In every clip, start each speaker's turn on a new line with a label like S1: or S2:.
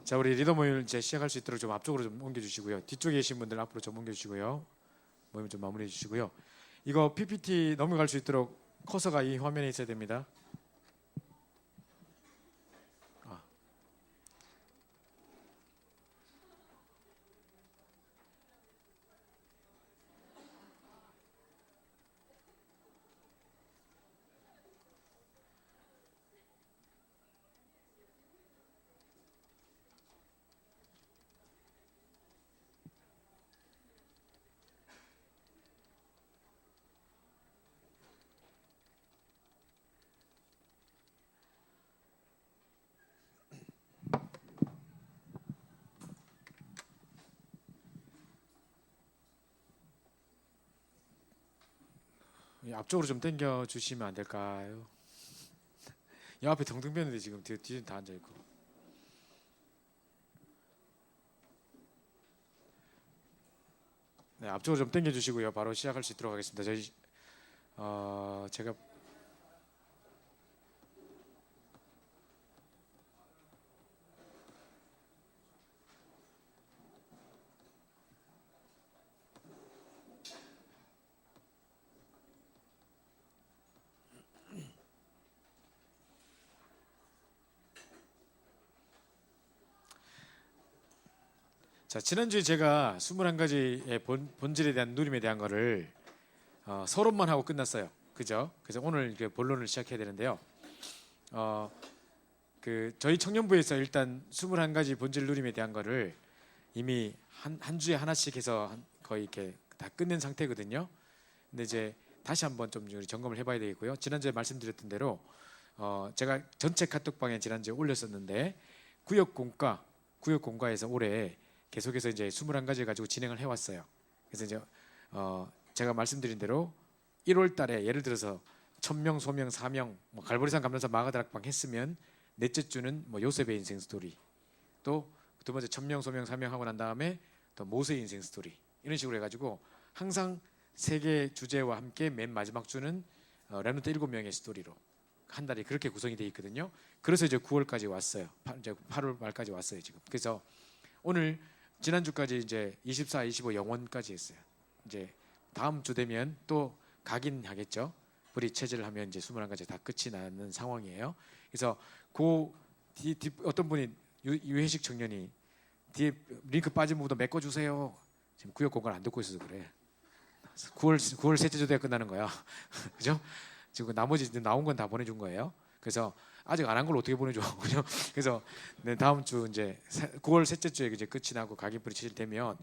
S1: 자, 우리 리더 모임을 이제 시작할 수 있도록 좀 앞쪽으로 좀 옮겨주시고요. 뒤쪽에 계신 분들 앞으로 좀 옮겨주시고요. 모임 좀 마무리해 주시고요. 이거 PPT 넘어갈 수 있도록 커서가 이 화면에 있어야 됩니다. 아. 앞쪽으로 좀 당겨 주시면 안 될까요? 이 앞에 덩덩 비었는데 지금 뒤에 다 앉아 있고. 네, 앞쪽으로 좀 당겨 주시고요. 바로 시작할 수 있도록 하겠습니다. 저희 제가 자, 지난주에 제가 21가지의 본질에 대한 누림에 대한 거를 서론만 하고 끝났어요. 그죠? 그래서 오늘 본론을 시작해야 되는데요. 저희 청년부에서 일단 21가지 본질 누림에 대한 거를 이미 한 주에 하나씩 해서 거의 이렇게 다 끝낸 상태거든요. 근데 이제 다시 한번 좀 점검을 해봐야 되겠고요. 지난주에 말씀드렸던 대로 제가 전체 카톡방에 지난주에 올렸었는데 구역공과에서 올해 계속해서 이제 21가지 가지고 진행을 해왔어요. 그래서 이제 제가 말씀드린 대로 1월 달에 예를 들어서 1000명, 소명, 사명, 뭐 갈보리산 감람산 마가다락방 했으면 넷째 주는 뭐 요셉의 인생 스토리, 또 두 번째 1000명, 소명, 사명 하고 난 다음에 또 모세의 인생 스토리, 이런 식으로 해가지고 항상 세 개 주제와 함께 맨 마지막 주는 렘넌트 7명의 스토리로 한 달이 그렇게 구성이 돼 있거든요. 그래서 이제 9월까지 왔어요. 이제 8월 말까지 왔어요 지금. 그래서 오늘 지난주까지 이제 24, 25 영원까지 했어요. 이제 다음 주 되면 또 가긴 하겠죠. 불이 체제를 하면 이제 21가지 다 끝이 나는 상황이에요. 그래서 어떤 분이 유해식 청년이 뒤에 링크 빠진 부분도 메꿔주세요. 지금 구역 공간 안 듣고 있어서 그래. 9월 셋째 주 때 끝나는 거야. 그죠? 지금 나머지 나온 건 다 보내준 거예요. 그래서 아직 안 한 걸 어떻게 보내줘? 그죠? 그래서 다음 주 이제 9월 셋째 주에 이제 끝이 나고 각인불이 체질되면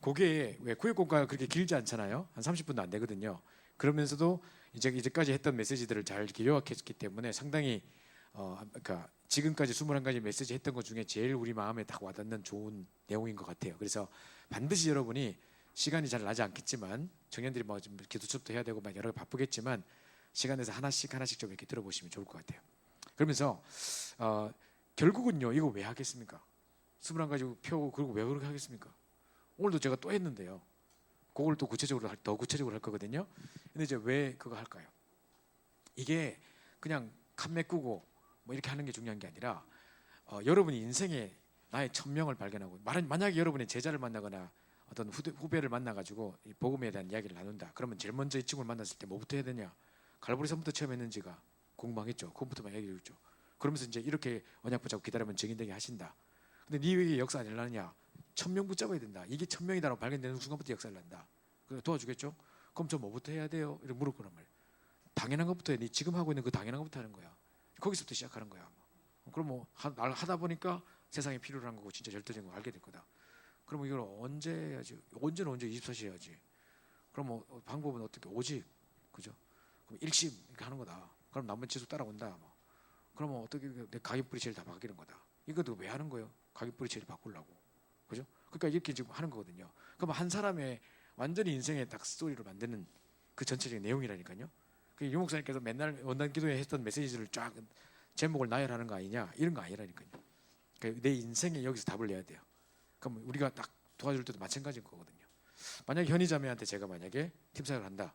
S1: 그게 왜 구역 공간가 그렇게 길지 않잖아요. 한 30분도 안 되거든요. 그러면서도 이제까지 했던 메시지들을 잘 요약했기 때문에 상당히 그러니까 지금까지 21가지 메시지 했던 것 중에 제일 우리 마음에 딱 와닿는 좋은 내용인 것 같아요. 그래서 반드시 여러분이 시간이 잘 나지 않겠지만 청년들이 뭐 좀 기도 수업도 해야 되고 막 여러 개 바쁘겠지만 시간 내서 하나씩 좀 이렇게 들어보시면 좋을 것 같아요. 그러면서 결국은요, 이거 왜 하겠습니까? 21가지 펴고 그리고 왜 그렇게 하겠습니까? 오늘도 제가 또 했는데요. 그걸 또 더 구체적으로 할 거거든요. 근데 이제 왜 그거 할까요? 이게 그냥 칸 메꾸고 뭐 이렇게 하는 게 중요한 게 아니라 여러분이 인생에 나의 천명을 발견하고 만약에 여러분이 제자를 만나거나 어떤 후배를 만나가지고 이 복음에 대한 이야기를 나눈다. 그러면 제일 먼저 이 친구를 만났을 때 뭐부터 해야 되냐? 갈보리산부터 처음 했는지가 궁금하겠죠. 그것부터만 얘기해 주죠. 그러면서 이제 이렇게 언약 붙잡고 기다리면 증인되게 하신다. 근데 네 위에 역사 안 일어나냐? 1000명 붙잡아야 된다. 이게 1000명이다라고 발견되는 순간부터 역사를 난다. 그래서 도와주겠죠? 그럼 저 뭐부터 해야 돼요? 이렇게 물을 거란 말이에요. 당연한 것부터 해. 네 지금 하고 있는 그 당연한 것부터 하는 거야. 거기서부터 시작하는 거야. 그럼 뭐 하다 보니까 세상에 필요로 한 거고 진짜 절대적인 거 알게 될 거다. 그럼 이걸 언제 해야지? 언제는 언제 24시 해야지. 그럼 뭐 방법은 어떻게? 오직 그죠? 그럼 일심 이렇게 하는 거다. 그럼 나머지 계속 따라온다. 뭐. 그러면 어떻게 내 가깃뿌리 제일 다 바뀌는 거다. 이것도 왜 하는 거예요? 가깃뿌리 제일 바꾸려고. 그죠? 그러니까 이렇게 지금 하는 거거든요. 그럼 한 사람의 완전히 인생의 딱 스토리로 만드는 그 전체적인 내용이라니까요. 그 유 목사님께서 맨날 원단 기도에 했던 메시지를 쫙 제목을 나열하는 거 아니냐? 이런 거 아니라니까요. 그러니까 내 인생에 여기서 답을 내야 돼요. 그럼 우리가 딱 도와줄 때도 마찬가지인 거거든요. 만약에 현희자매한테 제가 만약에 팀 사역을 한다.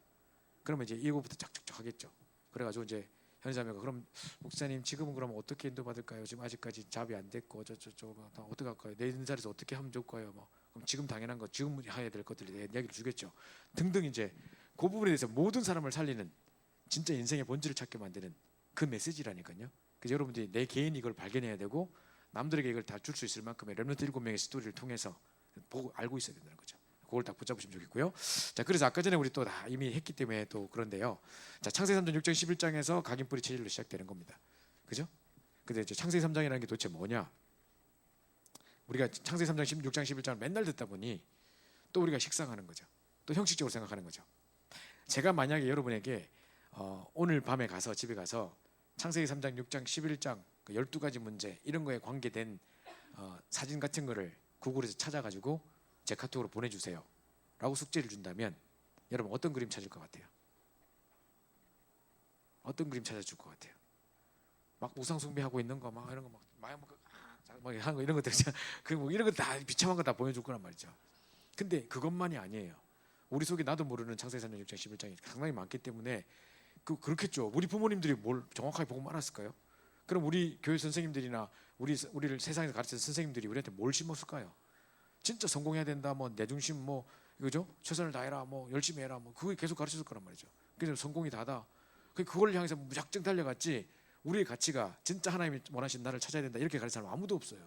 S1: 그러면 이제 이거부터 쫙쫙쫙 하겠죠. 그래가지고 이제 현자매가 그럼 목사님 지금은 그럼 어떻게 인도받을까요? 지금 아직까지 잡이 안 됐고 저저저 어떻게 할까요? 내 있는 자리에서 어떻게 하면 좋을까요? 뭐 그럼 지금 당연한 거 지금 해야 될 것들에 대해 이야기를 주겠죠. 등등 이제 그 부분에 대해서 모든 사람을 살리는 진짜 인생의 본질을 찾게 만드는 그 메시지라니까요. 그래서 여러분들이 내 개인이 이걸 발견해야 되고 남들에게 이걸 다 줄 수 있을 만큼의 렘넌트 7명의 스토리를 통해서 보고 알고 있어야 된다는 거죠. 그걸 딱 붙잡으시면 좋겠고요. 자, 그래서 아까 전에 우리 또 다 이미 했기 때문에 또 그런데요. 자, 창세기 3장 6장 11장에서 각인뿌리 체질로 시작되는 겁니다. 그죠? 근데 이제 창세기 3장이라는 게 도대체 뭐냐? 우리가 창세기 3장 6장 11장을 맨날 듣다 보니 또 우리가 식상하는 거죠. 또 형식적으로 생각하는 거죠. 제가 만약에 여러분에게 오늘 밤에 가서 집에 가서 창세기 3장 6장 11장 그 12가지 문제 이런 거에 관계된 사진 같은 거를 구글에서 찾아가지고 제 카톡으로 보내주세요 라고 숙제를 준다면 여러분 어떤 그림 찾을 것 같아요? 어떤 그림 찾아줄 것 같아요? 막 우상 숭배하고 있는 거 막 이런 거 막 하는 거 이런 것들 그뭐 이런 거 다 비참한 거 다 보여줄 거란 말이죠. 근데 그것만이 아니에요. 우리 속에 나도 모르는 창세기 3장 6장 11장이 상당히 많기 때문에 그렇겠죠. 우리 부모님들이 뭘 정확하게 보고 말았을까요? 그럼 우리 교회 선생님들이나 우리를 세상에서 가르치는 선생님들이 우리한테 뭘 심었을까요? 진짜 성공해야 된다, 뭐 내 중심, 뭐 이거죠. 최선을 다해라, 뭐 열심히 해라, 뭐 그거 계속 가르쳤을 거란 말이죠. 그래서 성공이 다다. 그걸 향해서 무작정 달려갔지. 우리의 가치가 진짜 하나님이 원하신 나를 찾아야 된다 이렇게 가르치는 사람 아무도 없어요.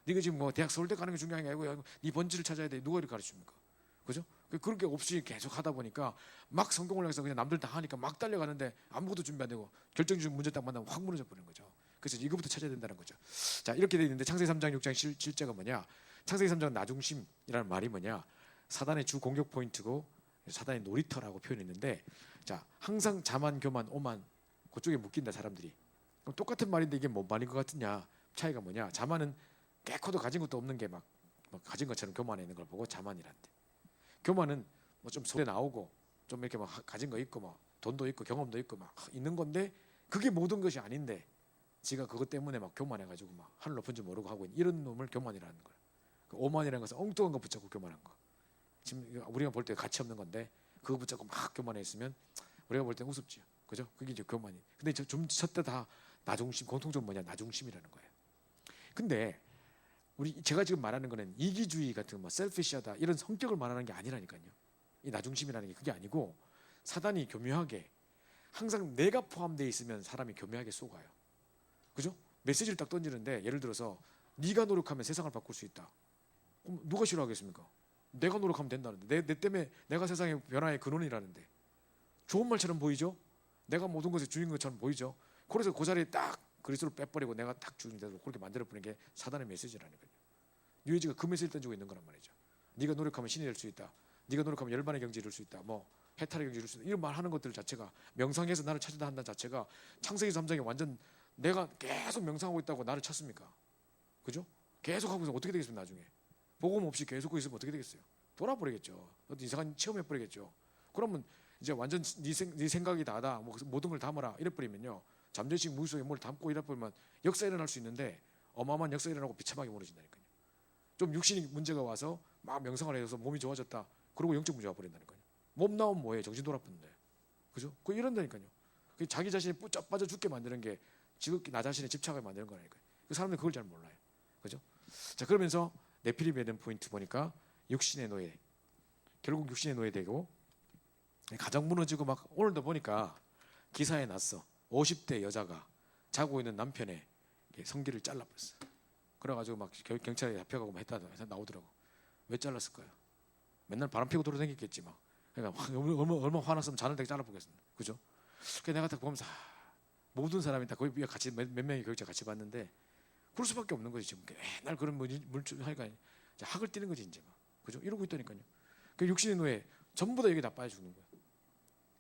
S1: 네가 지금 뭐 대학 서울대 가는 게 중요한 게 아니고 네 본질을 찾아야 돼. 누가 이렇게 가르칩니까? 그죠? 그렇게 없이 계속 하다 보니까 막 성공을 해서 그냥 남들 다 하니까 막 달려가는데 아무것도 준비 안 되고 결정적인 문제 딱 만나면 확 무너져 버리는 거죠. 그래서 이거부터 찾아야 된다는 거죠. 자, 이렇게 돼 있는데 창세기 3장 6장 실제가 뭐냐? 창세기 3장 나중심이라는 말이 뭐냐? 사단의 주 공격 포인트고 사단의 놀이터라고 표현했는데, 자, 항상 자만 교만 오만 그쪽에 묶인다 사람들이. 그럼 똑같은 말인데 이게 뭐 말인 것 같으냐? 차이가 뭐냐? 자만은 깨커도 가진 것도 없는 게 막 가진 것처럼 교만해 있는 걸 보고 자만이란대. 교만은 뭐 좀 소리 나오고 좀 이렇게 막 가진 거 있고 막 돈도 있고 경험도 있고 막 있는 건데 그게 모든 것이 아닌데 지가 그것 때문에 막 교만해가지고 막 하늘 높은 줄 모르고 하고 있는 이런 놈을 교만이라는 거예요. 그 오만이라는 것은 엉뚱한 거 붙잡고 교만한 거. 지금 우리가 볼 때 가치 없는 건데 그거 붙잡고 막 교만해 있으면 우리가 볼 때 우습지요. 그죠? 그게 이제 교만이. 근데 좀 쳤다 다 나중심, 공통점 뭐냐? 나중심이라는 거예요. 근데 제가 지금 말하는 거는 이기주의 같은 뭐 셀피시하다 이런 성격을 말하는 게 아니라니까요. 이 나중심이라는 게 그게 아니고 사단이 교묘하게 항상 내가 포함되어 있으면 사람이 교묘하게 속아요. 그죠? 메시지를 딱 던지는데 예를 들어서 네가 노력하면 세상을 바꿀 수 있다. 그럼 누가 싫어하겠습니까? 내가 노력하면 된다는데 내 때문에 내가 세상의 변화의 근원이라는데 좋은 말처럼 보이죠? 내가 모든 것의 주인 것처럼 보이죠? 그래서 그 자리에 딱 그리스도를 빼버리고 내가 딱 주인 되도록 그렇게 만들어버리는 게 사단의 메시지라니까요. 뉴에이지가 그 메시지를 던지고 있는 거란 말이죠. 네가 노력하면 신이 될 수 있다. 네가 노력하면 열반의 경제 이룰 수 있다. 뭐 해탈의 경제 이룰 수 있다. 이런 말하는 것들 자체가 명상해서 나를 찾으다 한다는 자체가 창세기 3장에 완전 내가 계속 명상하고 있다고 나를 찾습니까? 그죠? 계속 하고 있으면 어떻게 되겠습니까? 나중에 복음 없이 계속 하고 있으면 어떻게 되겠어요? 돌아버리겠죠. 어떤 이상한 체험해버리겠죠. 그러면 이제 완전 네 생각이 다다. 뭐 모든 걸 담아라 이래버리면요. 잠재식 무의 속에 뭘 담고 이래버리면 역사 일어날 수 있는데 어마어마한 역사 일어나고 비참하게 무너진다니까요. 좀 육신이 문제가 와서 막 명상을 해서 몸이 좋아졌다. 그리고 영적 문제가 버린다니까요. 몸 나오면 뭐해? 정신 돌아붙는데. 그죠? 그 이런다니까요. 자기 자신이 뿌쩍 빠져 죽게 만드는 게 지극히 나 자신에 집착을 만드는 거라니까요. 그 사람들은 그걸 잘 몰라요. 그죠? 자, 그러면서 네피림에 대한 포인트 보니까 육신의 노예. 결국 육신의 노예되고 가정 무너지고 막 오늘도 보니까 기사에 났어. 50대 여자가 자고 있는 남편의 성기를 잘라버렸어. 그래가지고 막 경찰에 잡혀가고 했다 나오더라고. 왜 잘랐을까요? 맨날 바람 피고 돌아다녔겠지 막. 그러니까 얼마나 화났으면 자는 데게 잘라보겠습니다. 그죠? 그래서 내가 딱 보면서 모든 사람이 다 거의 같이 몇 명의 교육자 같이 봤는데 그럴 수밖에 없는 거지 지금. 맨날 그런 물질 하니까 학을 띠는 거지 이제 막. 그죠? 이러고 있다니까요. 그 육신의 노예 전부 다 여기 다 빠져 죽는 거야.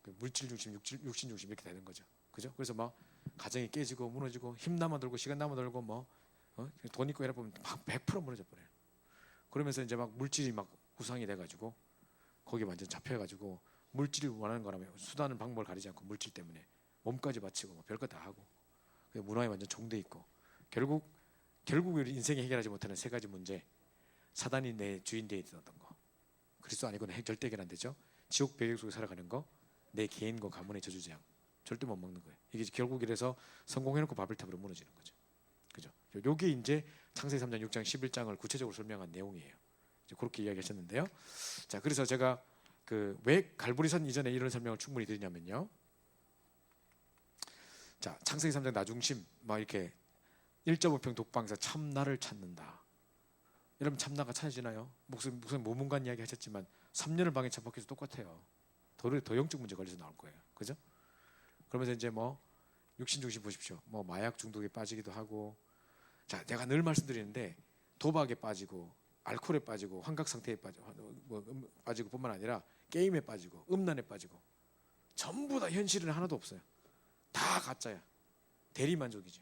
S1: 그 물질 중심, 육신 중심 이렇게 되는 거죠. 그죠? 그래서 막 가정이 깨지고 무너지고 힘 남아들고 시간 남아들고 뭐 돈 있고 이래 보면 막 100% 무너져 버려요. 그러면서 이제 막 물질이 막 구상이 돼가지고 거기 완전 잡혀가지고 물질을 원하는 거라면 수단은 방법을 가리지 않고 물질 때문에 몸까지 바치고 뭐 별거 다 하고 문화에 완전 종돼 있고 결국 우리 인생에 해결하지 못하는 세 가지 문제. 사단이 내 주인 되어 있었던 거. 그리스도 아니고는 절대 해결 안 되죠. 지옥 배경 속에 살아가는 거. 내 개인과 가문의 저주재앙. 절대 못 먹는 거예요. 이게 결국 이래서 성공해놓고 바벨탑으로 무너지는 거죠. 그죠? 요게 이제 창세기 3장, 6장, 11장을 구체적으로 설명한 내용이에요. 이제 그렇게 이야기하셨는데요. 자, 그래서 제가 그 왜 갈보리산 이전에 이런 설명을 충분히 드리냐면요. 자, 창세기 3장 나중심 막 이렇게 1.5평 독방에서 참나를 찾는다. 여러분 참나가 찾아지나요? 무슨 모문간 이야기 하셨지만 3년을 방에 처박혀서 똑같아요. 더 영적 문제 걸려서 나올 거예요. 그죠? 그러면서 이제 뭐 육신 중심 보십시오. 뭐 마약 중독에 빠지기도 하고, 자, 내가 늘 말씀드리는데 도박에 빠지고 알코올에 빠지고 환각 상태에 빠지고 뿐만 아니라 게임에 빠지고 음란에 빠지고 전부 다 현실은 하나도 없어요. 다 가짜야. 대리만족이지.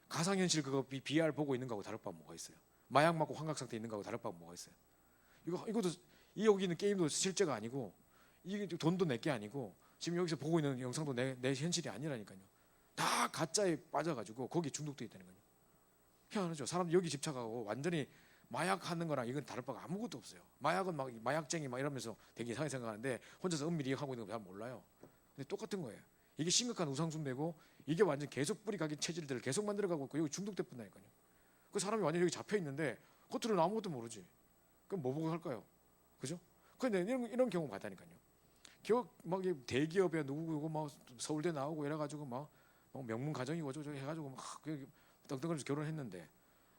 S1: 가상현실 그거 VR 보고 있는 거하고 다를 바가 뭐가 있어요? 마약 맞고 환각 상태 있는 거하고 다를 바가 뭐가 있어요? 이것도 이 여기 있는 게임도 실제가 아니고 이게 돈도 내게 아니고 지금 여기서 보고 있는 영상도 내 현실이 아니라니까요. 다 가짜에 빠져가지고 거기에 중독돼 있다는 거예요. 희한하죠. 사람들 여기 집착하고 완전히 마약 하는 거랑 이건 다를 바가 아무것도 없어요. 마약은 막 마약쟁이 막 이러면서 되게 이상하게 생각하는데 혼자서 은밀히 하고 있는 거 잘 몰라요. 근데 똑같은 거예요. 이게 심각한 우상숭배고 이게 완전 계속 뿌리 각인 체질들을 계속 만들어가고 있고 여기 중독돼 뿐다니까요. 그 사람이 완전 여기 잡혀 있는데 겉으로는 아무것도 모르지. 그럼 뭐 보고 할까요? 그죠? 근데 이런 경우 많다니까요. 막 대기업에 누구고 막 서울대 나오고 이래가지고 막 명문 가정이고 저저 해가지고 막 떡떡거리면서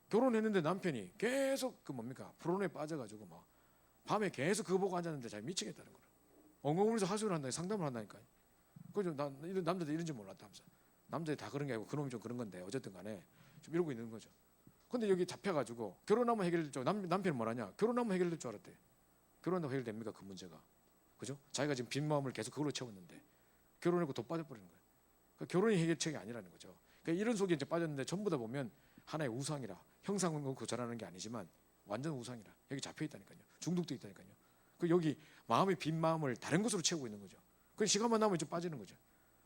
S1: 결혼했는데 남편이 계속 그 뭡니까 프로에 빠져가지고 막 밤에 계속 그거 보고 앉았는데 잘 미치겠다는 거예요. 엉엉울면서 하소연을 한다, 상담을 한다니까요. 그죠? 이런 남자들 이런 줄 몰랐다 하면서 남자들이 다 그런 게 아니고 그놈이 좀 그런 건데 어쨌든 간에 좀 이러고 있는 거죠. 근데 여기 잡혀가지고 결혼하면 해결될 줄 남편은 뭐라냐? 결혼하면 해결될 줄 알았대. 결혼하면 해결됩니까 그 문제가? 그죠? 자기가 지금 빈 마음을 계속 그걸로 채웠는데 결혼하고 더 빠져버리는 거예요. 그러니까 결혼이 해결책이 아니라는 거죠. 그러니까 이런 속에 이제 빠졌는데 전부 다 보면 하나의 우상이라 형상은 놓고 절하는 게 아니지만 완전 우상이라 여기 잡혀 있다니까요. 중독돼 있다니까요. 그 여기 마음의 빈 마음을 다른 것으로 채우고 있는 거죠. 그 시간만 나면 좀 빠지는 거죠.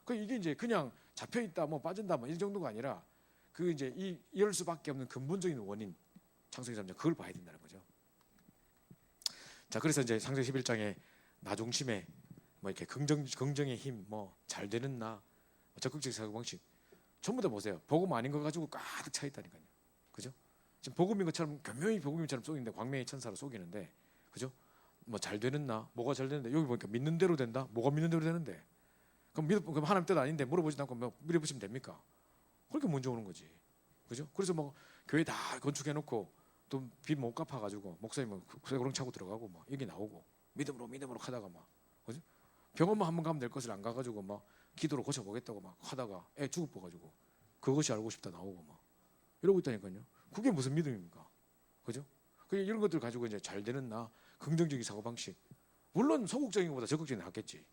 S1: 그 이게 이제 그냥 잡혀 있다 뭐 빠진다 뭐 이 정도가 아니라 그 이제 이럴 수밖에 없는 근본적인 원인 창세기 3장 그걸 봐야 된다는 거죠. 자, 그래서 이제 창세기 11장에 나 중심에 뭐 이렇게 긍정의 힘, 뭐 잘 되는 나, 적극적 사고 방식 전부 다 보세요. 복음 아닌 거 가지고 가득 차 있다니까요. 그죠? 지금 복음인 것처럼 교묘히 복음인처럼 속이는데 광명의 천사로 속이는데, 그죠? 뭐 잘 되는 나, 뭐가 잘 되는데 여기 보니까 믿는 대로 된다. 뭐가 믿는 대로 되는데? 그럼 하나님 뜻 아닌데 물어보지도 않고 뭐 믿어보시면 됩니까? 그렇게 문제 오는 거지. 그죠? 그래서 뭐 교회 다 건축해놓고 또 빚 못 갚아가지고 목사님 뭐 쇠고랑 차고 들어가고 막 여기 나오고 믿음으로 하다가 막 그죠? 병원만 한번 가면 될 것을 안 가가지고 막 기도로 고쳐보겠다고 막 하다가 애 죽어가지고 그것이 알고 싶다 나오고 막 이러고 있다니까요. 그게 무슨 믿음입니까? 그죠? 이런 것들 가지고 이제 잘 되는 나 긍정적인 사고방식 물론 소극적인 것보다 적극적인 게 낫겠지.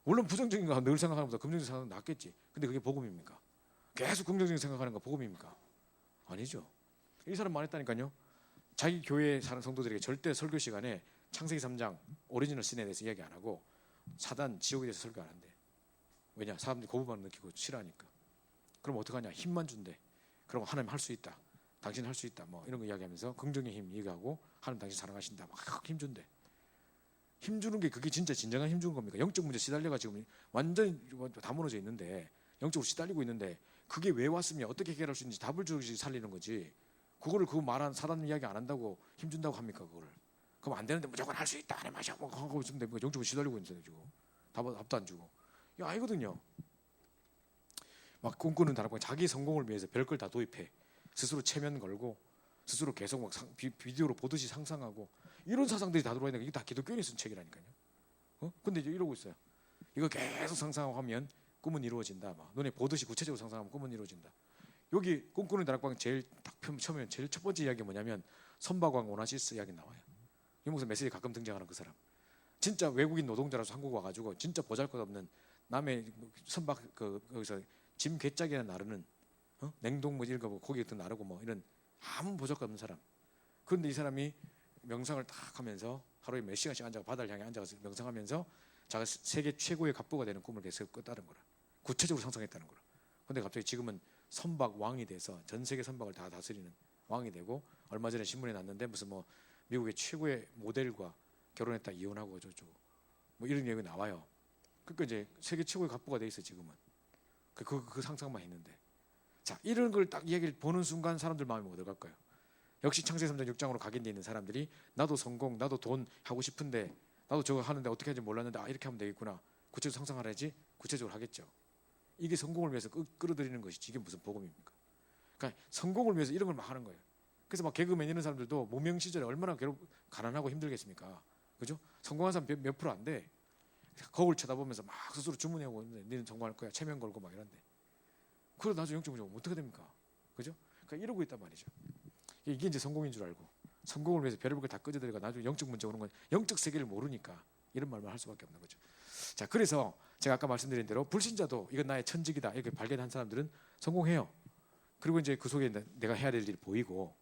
S1: 물론 부정적인 거 늘 생각하는 것보다 긍정적인 생각은 낫겠지. 근데 그게 복음입니까? 계속 긍정적인 생각하는 거 복음입니까? 아니죠. 이 사람 말했다니까요. 자기 교회에 사는 성도들에게 절대 설교 시간에 창세기 3장 오리지널 신에 대해서 이야기 안 하고 사단 지옥에 대해서 설교 안 한대. 왜냐? 사람들이 거부감을 느끼고 싫어하니까. 그럼 어떡하냐? 힘만 준대. 그럼 하나님 할 수 있다. 당신 할 수 있다. 뭐 이런 거 이야기하면서 긍정의 힘 얘기하고 하나님 당신 사랑하신다. 막 힘준대. 힘주는 게 그게 진짜 진정한 힘주는 겁니까? 영적 문제 시달려가 지금 완전히 다 무너져 있는데 영적으로 시달리고 있는데 그게 왜 왔으면 어떻게 해결할 수 있는지 답을 주지 살리는 거지. 그거를 그 말한 사단 이야기 안 한다고 힘준다고 합니까? 그거를. 그럼 안 되는데 무조건 할 수 있다. 하나님 하셔. 뭐 하고 있으면 됩니까? 영적으로 시달리고 있는데 지금. 답도 안 주고. 이거 아니거든요. 막 꿈꾸는 다락방 자기 성공을 위해서 별걸 다 도입해. 스스로 체면 걸고 스스로 계속 막 비디오로 보듯이 상상하고 이런 사상들이 다 들어와 있는 게 이게 다 기독교인이 쓴 책이라니까요. 근데 이제 이러고 있어요. 이거 계속 상상하고 하면 꿈은 이루어진다. 막 눈에 보듯이 구체적으로 상상하면 꿈은 이루어진다. 여기 꿈꾸는 다락방 제일 딱 처음에 제일 첫 번째 이야기가 뭐냐면 선박왕 오나시스 이야기 나와요. 이 목사 메시지 가끔 등장하는 그 사람. 진짜 외국인 노동자라서 한국 와가지고 진짜 보잘것없는 남의 선박 거기서 짐 괴짝이나 나르는 냉동 뭐 이런 거 고기 같은 거 나르고 뭐 이런 아무 보잘것없는 사람. 그런데 이 사람이 명상을 딱 하면서 하루에 몇 시간씩 앉아 바다를 향해 앉아서 명상하면서 자가 세계 최고의 갑부가 되는 꿈을 계속 꿨다는 거라. 구체적으로 상상했다는 거라. 근데 갑자기 지금은 선박 왕이 돼서 전 세계 선박을 다 다스리는 왕이 되고 얼마 전에 신문에 났는데 무슨 뭐 미국의 최고의 모델과 결혼했다 이혼하고 저쩌고 뭐 이런 얘기 나와요. 그러니까 이제 세계 최고의 갑부가 돼 있어 지금은. 그 상상만 했는데, 자, 이런 걸 딱 이야기를 보는 순간 사람들 마음이 뭐 어떨 까요? 역시 창세기 3장 6장으로 각인되어 있는 사람들이 나도 성공, 나도 돈 하고 싶은데, 나도 저거 하는데 어떻게 하는지 몰랐는데, 아, 이렇게 하면 되겠구나, 구체적으로 상상하라지 구체적으로 하겠죠. 이게 성공을 위해서 끌어들이는 것이지, 이게 무슨 복음입니까? 그러니까 성공을 위해서 이런 걸 막 하는 거예요. 그래서 막 개그맨 이런 사람들도 무명 시절에 얼마나 가난하고 힘들겠습니까? 그죠? 성공한 사람 몇 프로 안 돼. 거울 쳐다보면서 막 스스로 주문해오고 있는데, 니는 성공할 거야, 체면 걸고 막 이런데, 그러다 나중에 영적 문제가 어떻게 됩니까? 그죠? 그러니까 이러고 있단 말이죠. 이게 이제 성공인 줄 알고 성공을 위해서 별의별 걸 다 끄집어내가 나중에 영적 문제 오는 건 영적 세계를 모르니까 이런 말만 할 수밖에 없는 거죠. 자, 그래서 제가 아까 말씀드린 대로 불신자도 이건 나의 천직이다 이렇게 발견한 사람들은 성공해요. 그리고 이제 그 속에 내가 해야 될 일이 보이고,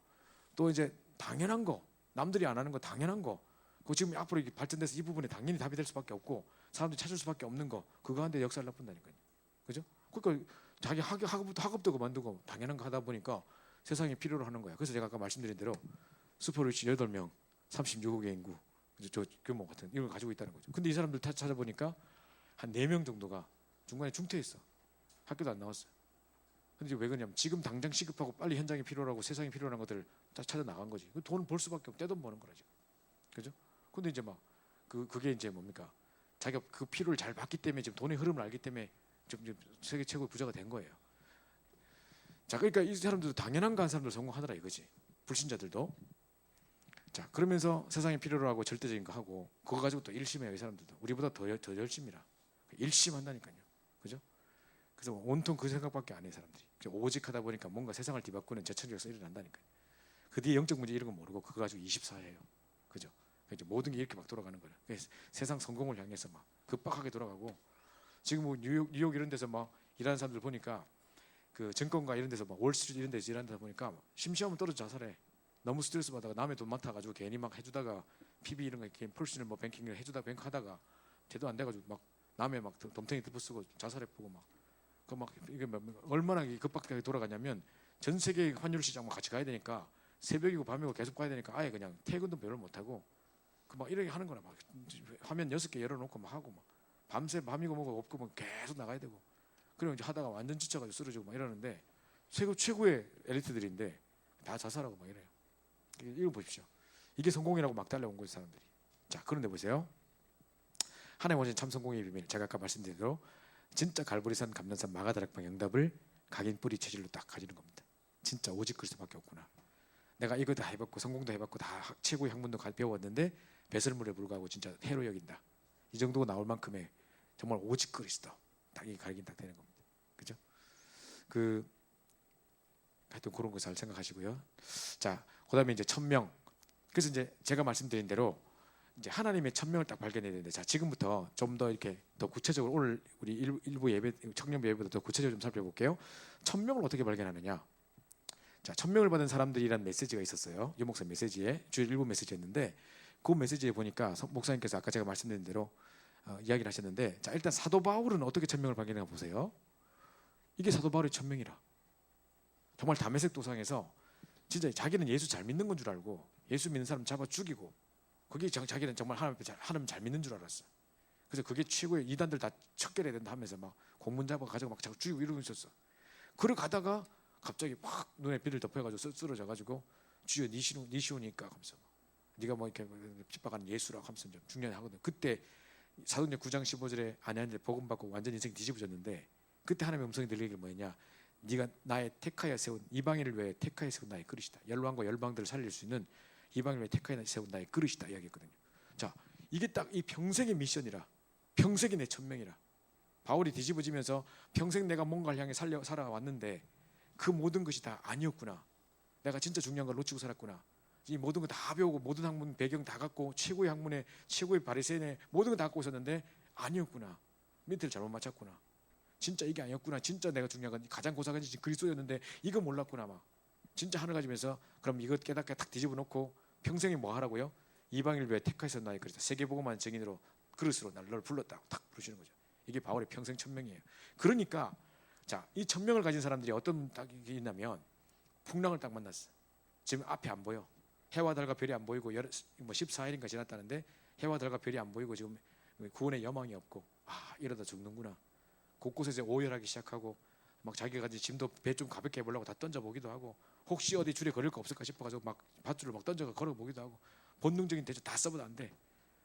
S1: 또 이제 당연한 거, 남들이 안 하는 거 당연한 거, 그 지금 앞으로 발전돼서 이 부분에 당연히 답이 될 수밖에 없고 사람들이 찾을 수밖에 없는 거, 그거 한데 역사를 나쁜다니까요. 그죠? 그러니까 자기 학업도 그만두고 당연한 거 하다 보니까 세상이 필요로 하는 거야. 그래서 제가 아까 말씀드린 대로 슈퍼리치 8명, 36억의 인구, 저 규모 같은 이걸 가지고 있다는 거죠. 근데 이 사람들 다 찾아보니까 한 4명 정도가 중간에 중퇴했어. 학교도 안 나왔어요. 근데 왜 그러냐면 지금 당장 시급하고 빨리 현장이 필요하고 세상이 필요한 것들 다 찾아 나간 거지. 돈을 벌 수밖에 없고 떼돈 버는 거라 지금. 그죠? 근데 이제 막 그게 이제 뭡니까? 자기가 그 필요를 잘 봤기 때문에 지금 돈의 흐름을 알기 때문에 좀 세계 최고의 부자가 된 거예요. 자, 그러니까 이 사람들도 당연한 거 한 사람들 성공하더라 이거지. 불신자들도. 자, 그러면서 세상에 필요로 하고 절대적인 거 하고 그거 가지고 또 일심해요. 이 사람들도 우리보다 더 열심이라 일심한다니까요. 그죠? 그래서 온통 그 생각밖에 안 해 사람들이. 오직 하다 보니까 뭔가 세상을 뒤바꾸는 재창조가 일어난다니까요. 그 뒤에 영적 문제 이런 거 모르고 그거 가지고 24예요. 그죠? 이제 모든 게 이렇게 막 돌아가는 거예요. 세상 성공을 향해서 막 급박하게 돌아가고, 지금 뭐 뉴욕 이런 데서 막 일하는 사람들 보니까 그 증권가 이런 데서 막 월스트리트 이런 데서 일하는 데 보니까 심심하면 떨어져 자살해. 너무 스트레스 받다가 남의 돈 맡아가지고 괜히 막 해주다가 PB 이런 거 개인 펄스널 뭐 뱅킹을 해주다가 뱅크 하다가 제도 안 돼가지고 막 남의 막 덤탱이 덮어 쓰고 자살해 보고 막 그 막 이게 얼마나 급박하게 돌아가냐면 전 세계 환율 시장 막 같이 가야 되니까 새벽이고 밤이고 계속 가야 되니까 아예 그냥 퇴근도 별로 못 하고 그 막 이렇게 하는 거나 막 화면 6개 열어놓고 막 하고 막 밤새 밤이고 뭐고 없고 막 계속 나가야 되고, 그리고 이제 하다가 완전 지쳐가지고 쓰러지고 막 이러는데 세계 최고의 엘리트들인데 다 자살하고 막 이래요. 이거 보십시오. 이게 성공이라고 막 달려온 거예요 사람들이. 자, 그런데 보세요. 하나님 오신 참 성공의 비밀, 제가 아까 말씀드린 대로 진짜 갈보리산 감난산 마가다락방 응답을 각인 뿌리 체질로 딱 가지는 겁니다. 진짜 오직 그리스도밖에 없구나. 내가 이거 다 해봤고 성공도 해봤고 다 최고의 학문도 배웠는데 배설물에 불과하고 진짜 해로 여긴다. 이 정도가 나올 만큼의 정말 오직 그리스도, 딱 이 각인 딱 되는 겁니다. 그죠? 하여튼 그런 거 잘 생각하시고요. 자, 그다음에 이제 1000명. 그래서 이제 제가 말씀드린 대로 이제 하나님의 1000명을 딱 발견해야 되는데, 자, 지금부터 좀 더 이렇게 더 구체적으로 오늘 우리 일부 예배, 청년부 예배보다 더 구체적으로 좀 살펴볼게요. 1000명을 어떻게 발견하느냐? 자, 1000명을 받은 사람들이란 메시지가 있었어요. 유 목사 메시지에 주일 일부 메시지였는데, 그 메시지에 보니까 목사님께서 아까 제가 말씀드린 대로 이야기를 하셨는데, 자, 일단 사도 바울은 어떻게 1000명을 발견했나 보세요. 이게 사도 바울의 1000명이라. 정말 다메섹 도상에서 진짜 자기는 예수 잘 믿는 건 줄 알고 예수 믿는 사람 잡아 죽이고, 그게 자기는 정말 하나님 잘 믿는 줄 알았어. 그래서 그게 최고의 이단들 다 척결해야 된다 하면서 막 공문 잡아 가지고 막 자꾸 죽이고 이러고 있었어. 그러 가다가 갑자기 막 눈에 비를 덮여가지고 쓰러져가지고 주여 니시오니까 하면서 네가 뭐 이렇게 핍박하는 예수라고 하면서 좀 중요하거든. 그때 사도행전 9장 15절에 아내한테 복음 받고 완전 인생 뒤집어졌는데, 그때 하나님의 음성이 들리는 게 뭐냐? 네가 나의 택하여 세운 이방인을 위해 택하여 세운 나의 그릇이다. 열왕과 열방들을 살릴 수 있는 이방인을 위해 택하여 세운 나의 그릇이다 이야기했거든요. 자, 이게 딱 이 평생의 미션이라, 평생이 내 1000명이라. 바울이 뒤집어지면서 평생 내가 뭔가를 향해 살아왔는데 그 모든 것이 다 아니었구나. 내가 진짜 중요한 걸 놓치고 살았구나. 이 모든 거 다 배우고 모든 학문 배경 다 갖고 최고의 학문에 최고의 바리새인의 모든 거 다 갖고 있었는데 아니었구나. 밑을 잘못 맞췄구나. 진짜 이게 아니었구나. 진짜 내가 중요한 건 가장 고상한 것이 그리스도였는데 이거 몰랐구나. 막 진짜 하늘 가지면서 그럼 이거 깨닫게 딱 뒤집어 놓고 평생에 뭐 하라고요? 이방인을 위해 택하여서 나의 그리스도 세계복음한 증인으로 그릇으로 너를 불렀다고 딱 부르시는 거죠. 이게 바울의 평생 1000명이에요. 그러니까 자, 이 1000명을 가진 사람들이 어떤 딱이 있냐면 풍랑을 딱 만났어. 지금 앞에 안 보여. 해와 달과 별이 안 보이고 뭐 14일인가 지났다는데 해와 달과 별이 안 보이고 지금 구원의 여망이 없고, 아, 이러다 죽는구나. 곳곳에 이제 오열하기 시작하고 막 자기가 이제 짐도 배 좀 가볍게 해보려고 다 던져보기도 하고 혹시 어디 줄에 걸릴 거 없을까 싶어가지고 막 밧줄을 막 던져가 걸어보기도 하고 본능적인 대처 다 써봐도 안 돼.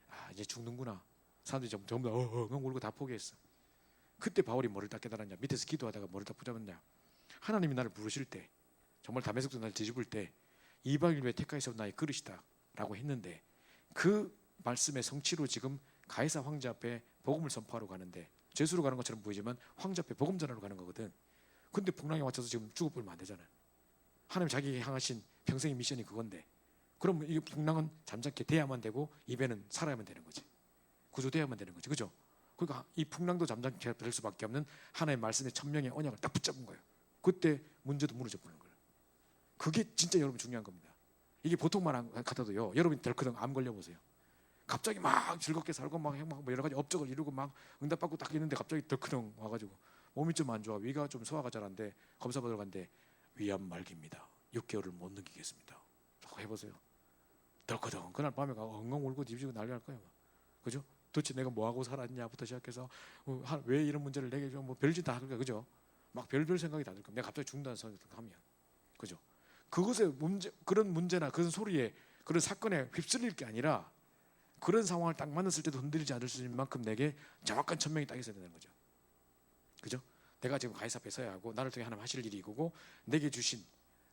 S1: 아 이제 죽는구나. 사람들이 전부 다 엉엉 울고 다 포기했어. 그때 바울이 뭐를 딱 깨달았냐. 밑에서 기도하다가 뭐를 딱 붙잡았냐. 하나님이 나를 부르실 때 정말 다메섹도 나를 뒤집을 때 이방인을 위해 택하여서 나의 그릇이다 라고 했는데 그 말씀의 성취로 지금 가이사 황제 앞에 복음을 선포하러 가는데 죄수로 가는 것처럼 보이지만 황제 앞에 복음 전하러 가는 거거든. 근데 풍랑에 맞춰서 지금 죽어버리면 안 되잖아요. 하나님 자기에게 향하신 평생의 미션이 그건데 그럼 이 풍랑은 잠잠케 돼야만 되고 이 배는 살아야만 되는 거지. 구조돼야만 되는 거지. 그죠? 그러니까 이 풍랑도 잠잠케 될 수밖에 없는 하나님의 말씀의 천명의 언약을 딱 붙잡은 거예요. 그때 문제도 무너져 버리는 거예요. 그게 진짜 여러분 중요한 겁니다. 이게 보통만 같아도요. 여러분이 덜커덩 암 걸려보세요. 갑자기 막 즐겁게 살고 막 여러 가지 업적을 이루고 막 응답받고 딱 있는데 갑자기 덜커덩 와가지고 몸이 좀 안 좋아. 위가 좀 소화가 잘 안 돼. 검사 받으러 갔는데 위암 말기입니다. 6개월을 못 넘기겠습니다. 해보세요. 덜커덩 그날 밤에 엉엉 울고 뒤지고 난리 날 거예요. 그죠? 도대체 내가 뭐하고 살았냐부터 시작해서 왜 이런 문제를 내게 좀 뭐 별짓 다 할까. 그죠? 막 별별 생각이 다 들 겁니다. 내가 갑자기 죽는다는 생각하면. 그죠? 그것의 문제, 그런 문제나 그런 소리에 그런 사건에 휩쓸릴 게 아니라 그런 상황을 딱 만났을 때도 흔들리지 않을 수 있는 만큼 내게 정확한 천명이 딱 있어야 되는 거죠. 그죠? 내가 지금 가이사 앞에 서야 하고 나를 통해 하나님 하실 일이 이거고 내게 주신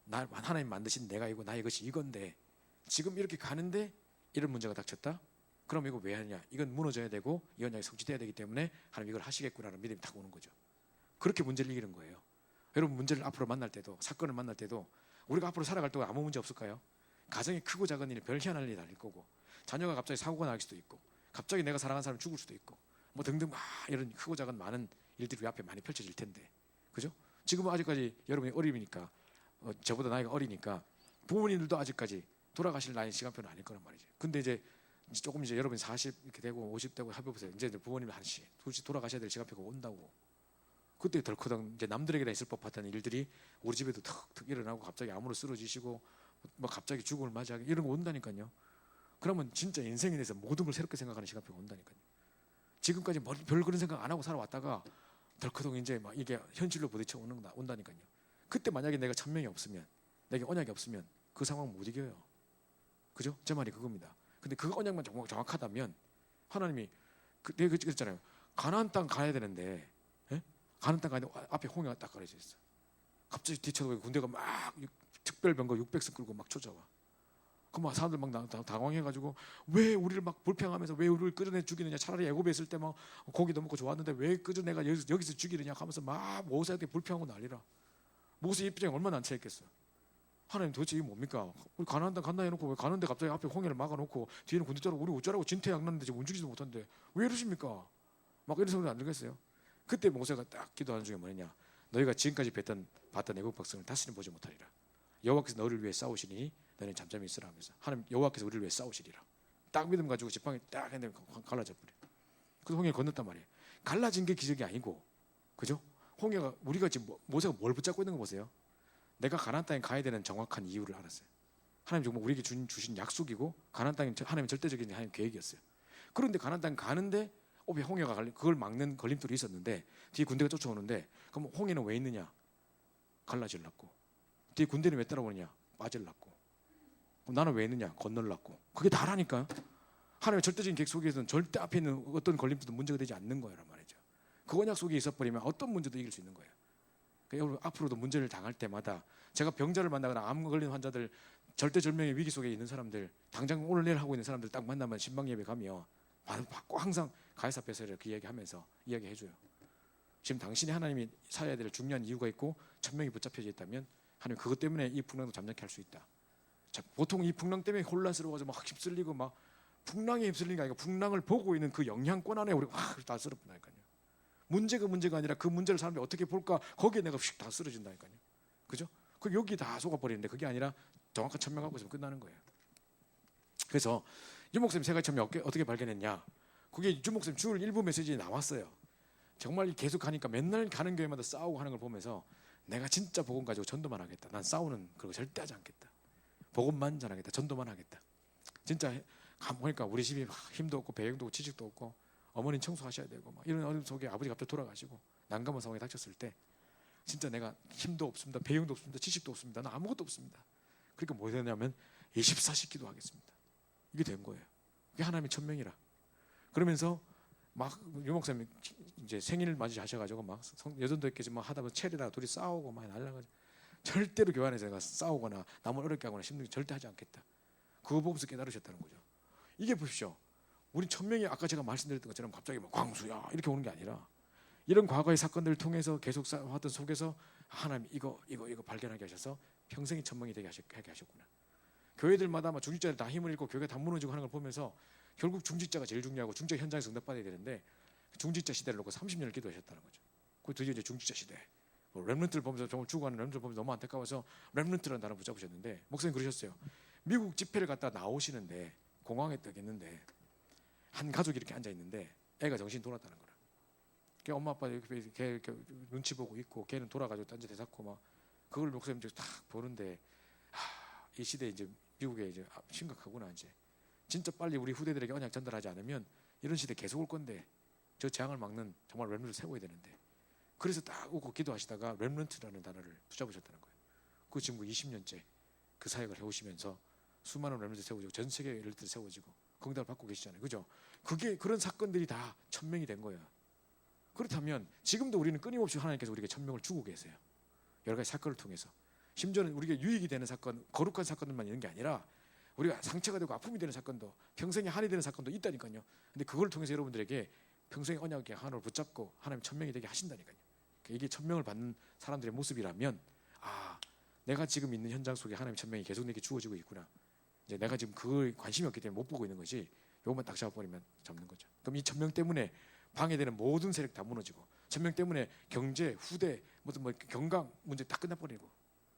S1: 하나님 만드신 내가 이고 나의 것이 이건데 지금 이렇게 가는데 이런 문제가 닥쳤다? 그럼 이거 왜 하냐? 이건 무너져야 되고 이 언약이 성취돼야 되기 때문에 하나님 이걸 하시겠구나라는 믿음이 딱 오는 거죠. 그렇게 문제를 이기는 거예요. 여러분 문제를 앞으로 만날 때도 사건을 만날 때도 우리가 앞으로 살아갈 동안 아무 문제 없을까요? 가정이 크고 작은 일이 별 희한할 일이 아닐 거고 자녀가 갑자기 사고가 날 수도 있고 갑자기 내가 사랑하는 사람이 죽을 수도 있고 뭐 등등 막 이런 크고 작은 많은 일들이 우리 앞에 많이 펼쳐질 텐데 그죠? 지금은 아직까지 여러분이 어리니까 저보다 나이가 어리니까 부모님들도 아직까지 돌아가실 나이 시간표는 아닐 거란 말이죠. 근데 이제 조금 이제 여러분이 40 이렇게 되고 50 되고 해보세요. 이제 부모님 한시 둘씩 돌아가셔야 될 시간표가 온다고. 그때 덜커덩 이제 남들에게나 있을 법했던 일들이 우리 집에도 턱턱 일어나고 갑자기 암으로 쓰러지시고 막 갑자기 죽음을 맞이하게 이런 거 온다니까요. 그러면 진짜 인생에 대해서 모든 걸 새롭게 생각하는 시간표가 온다니까요. 지금까지 별 그런 생각 안 하고 살아왔다가 덜커덩 이제 막 이게 현실로 부딪혀 온다니까요. 그때 만약에 내가 천명이 없으면 내게 언약이 없으면 그 상황 못 이겨요. 그죠? 제 말이 그겁니다. 근데 그 언약만 정확하다면 하나님이 내가 그랬잖아요. 가나안 땅 가야 되는데 가는 땅 가는데 앞에 홍해가 딱 가려져 있어. 갑자기 뒤쳐도 군대가 막 특별병거 600석 끌고 막 쫓아와. 그럼 막 사람들 막 당황해가지고 왜 우리를 막 불평하면서 왜 우리를 끌어내 죽이느냐. 차라리 애굽에 있을 때 막 고기도 먹고 좋았는데 왜 끌어내가 여기서 죽이느냐 하면서 막 모세한테 불평하고 난리라. 모세 입장이 얼마나 난처했겠어. 하나님 도대체 이게 뭡니까? 우리 가나안 땅 간다 해놓고 왜 가는데 갑자기 앞에 홍해를 막아놓고 뒤에는 군대 따라 우리 어쩌라고 진퇴양난데 지금 움직이지도 못하는데 왜 이러십니까? 막 이런 소리 안 들겠어요? 그때 모세가 딱 기도하는 중에 뭐냐? 너희가 지금까지 봤던 애국 백성을 다시는 보지 못하리라. 여호와께서 너를 위해 싸우시니 너는 잠잠히 있으라 하면서 하나님 여호와께서 우리를 위해 싸우시리라. 딱 믿음 가지고 지팡이 딱 했는데 갈라져 버려. 그래서 홍해를 건넜단 말이에요. 갈라진 게 기적이 아니고, 그죠? 홍해가 우리가 지금 모세가 뭘 붙잡고 있는 거 보세요. 내가 가나안 땅에 가야 되는 정확한 이유를 알았어요. 하나님 정말 우리에게 주신 약속이고 가나안 땅이 하나님의 절대적인 하나님 계획이었어요. 그런데 가나안 땅 가는데 왜 홍해가 그걸 막는 걸림돌이 있었는데 뒤에 군대가 쫓아오는데 그럼 홍해는 왜 있느냐? 갈라질라고. 뒤에 군대는 왜 따라오느냐? 빠질라고. 나는 왜 있느냐? 건널라고. 그게 다라니까요. 하나님의 절대적인 계획 속에서는 절대 앞에 있는 어떤 걸림돌도 문제가 되지 않는 거란 말이죠. 그 언약 속에 있어버리면 어떤 문제도 이길 수 있는 거예요. 그러니까 여러분 앞으로도 문제를 당할 때마다 제가 병자를 만나거나 암 걸린 환자들 절대절명의 위기 속에 있는 사람들 당장 오늘 내일 하고 있는 사람들 딱 만나면 신방예배 가면 꼭 항상 가이사 앞에서 이렇게 이야기하면서 이야기해줘요. 지금 당신이 하나님이 살아야 될 중요한 이유가 있고 천명이 붙잡혀져 있다면 하나님 그것 때문에 이 풍랑도 잠잠케 할 수 있다. 자, 보통 이 풍랑 때문에 혼란스러워서 막 휩쓸리고 막 풍랑에 휩쓸리는 게 아니고 풍랑을 보고 있는 그 영향권 안에 우리가 다 쓰러진다니까요. 문제가 아니라 그 문제를 사람들이 어떻게 볼까 거기에 내가 다 쓰러진다니까요. 그죠? 그 여기 다 속아버리는데 그게 아니라 정확한 천명하고 있으면 끝나는 거예요. 그래서 유목쌤 세 가지 천명 어떻게 발견했냐? 그게 유목쌤 주일 일부 메시지에 나왔어요. 정말 계속 하니까 맨날 가는 교회마다 싸우고 하는 걸 보면서 내가 진짜 복음 가지고 전도만 하겠다. 난 싸우는 그런 거 절대 하지 않겠다. 복음만 전하겠다. 전도만 하겠다. 진짜 보니까 우리 집이 힘도 없고 배경도 없고 지식도 없고 어머니는 청소하셔야 되고 막 이런 어둠 속에 아버지 갑자기 돌아가시고 난감한 상황에 닥쳤을 때 진짜 내가 힘도 없습니다, 배경도 없습니다, 지식도 없습니다, 나 아무것도 없습니다. 그러니까 뭐 되냐면 24시 기도하겠습니다. 이게 된 거예요. 그게 하나님의 천명이라. 그러면서 막 유 목사님 이제 생일 맞이하셔가지고 막 여전도였겠지 막 하다 보면 체리다가 둘이 싸우고 막 날라가지고 절대로 교회 안에서 내가 싸우거나 남을 어렵게 하거나 힘들게 절대 하지 않겠다. 그거 보면서 깨달으셨다는 거죠. 이게 보십시오. 우리 천명이 아까 제가 말씀드렸던 것처럼 갑자기 막 광수야 이렇게 오는 게 아니라 이런 과거의 사건들을 통해서 계속 왔던 속에서 하나님 이거 발견하게 하셔서 평생이 천명이 되게 하게 하셨구나. 교회들마다 막 중직자들 다 힘을 잃고 교회가 다 무너지고 하는 걸 보면서 결국 중직자가 제일 중요하고 중직자 현장에서 응답받아야 되는데 중직자 시대를 놓고 30년을 기도하셨다는 거죠. 그 드디어 이제 중직자 시대. 렘넌트를 보면서 정말 죽어가는 렘넌트를 보면서 너무 안타까워서 렘넌트라는 단어를 붙잡으셨는데 목사님 그러셨어요. 미국 집회를 갔다 나오시는데 공항에 떠있는데 한 가족이 이렇게 앉아 있는데 애가 정신이 돌았다는 거라. 걔 엄마 아빠 이렇게 눈치 보고 있고 걔는 돌아가지고 딴지 대잡고 막 그걸 목사님 딱 보는데 이 시대 이제 미국에 이제 심각하구나 이제. 진짜 빨리 우리 후대들에게 언약 전달하지 않으면 이런 시대 계속 올 건데 저 재앙을 막는 정말 렘넌트를 세워야 되는데 그래서 딱 오고 기도하시다가 렘넌트라는 단어를 붙잡으셨다는 거예요. 그 지금 20년째 그 사역을 해오시면서 수많은 렘넌트 세워지고 전 세계 렘넌트 세워지고 건강을 받고 계시잖아요. 그죠? 그게 그런 사건들이 다 천명이 된 거예요. 그렇다면 지금도 우리는 끊임없이 하나님께서 우리에게 천명을 주고 계세요. 여러 가지 사건을 통해서 심지어는 우리가 유익이 되는 사건, 거룩한 사건들만 있는 게 아니라 우리가 상처가 되고 아픔이 되는 사건도 평생에 한이 되는 사건도 있다니까요. 근데 그걸 통해서 여러분들에게 평생의 언약의 하나를 붙잡고 하나님 천명이 되게 하신다니까요. 이게 천명을 받는 사람들의 모습이라면 내가 지금 있는 현장 속에 하나님의 천명이 계속 내게 주어지고 있구나. 이제 내가 지금 그거에 관심이 없기 때문에 못 보고 있는 거지. 요것만 딱 잡아버리면 잡는 거죠. 그럼 이 천명 때문에 방해되는 모든 세력 다 무너지고 천명 때문에 경제, 후대, 무슨 뭐 경강 문제 다 끝나버리고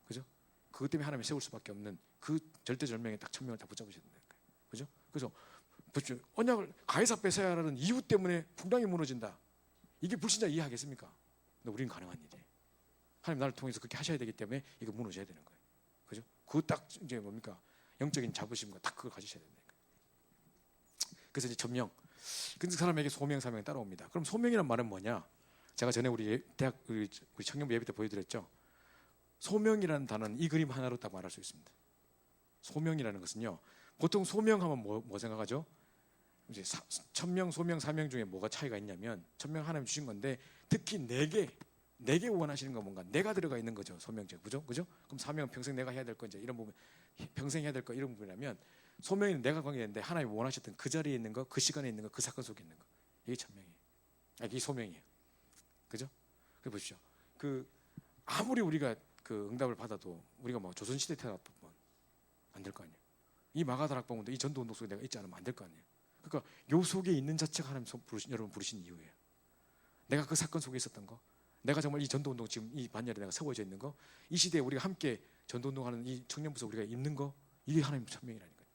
S1: 그죠? 그것 때문에 하나님이 세울 수밖에 없는 그 절대절명에 딱 천명을 다 붙잡으셨는 거예요. 그죠? 그래서 언약을 가해사 뺏어야 하는 이유 때문에 풍랑이 무너진다. 이게 불신자 이해하겠습니까? 근데 우리는 가능한 일이에요. 하나님 나를 통해서 그렇게 하셔야 되기 때문에 이거 무너져야 되는 거예요. 그죠? 그거 딱 이제 뭡니까? 영적인 자부심과 딱 그걸 가지셔야 된다. 그래서 이제 천명. 근데 사람에게 소명, 사명이 따라옵니다. 그럼 소명이란 말은 뭐냐? 제가 전에 우리 대학 우리 청년부 예배 때 보여드렸죠. 소명이라는 단어는 이 그림 하나로 딱 말할 수 있습니다. 소명이라는 것은요. 보통 소명하면 뭐 생각하죠? 이제 천명, 소명, 사명 중에 뭐가 차이가 있냐면 천명 하나님 주신 건데 특히 내게 원하시는 건 뭔가 내가 들어가 있는 거죠. 소명제 그죠? 그럼 사명은 평생 내가 해야 될 거 이제 이런 부분 평생 해야 될 거 이런 부분이라면 소명은 내가 관계되는데 하나님 원하셨던 그 자리에 있는 거, 그 시간에 있는 거, 그 사건 속에 있는 거 이게 천명이에요. 이게 소명이에요. 그죠? 그 보십시오. 그 아무리 우리가 그 응답을 받아도 우리가 뭐 조선시대 태어났던 안 될 거 아니에요. 이 마가다락방문도 이 전도운동 속에 내가 있지 않으면 안 될 거 아니에요. 그러니까 요 속에 있는 자체가 하나님 여러분 부르신 이유예요. 내가 그 사건 속에 있었던 거, 내가 정말 이 전도운동 지금 이 반열에 내가 세워져 있는 거, 이 시대에 우리가 함께 전도운동하는 이 청년부서 우리가 있는 거, 이게 하나님 천명이라니까요.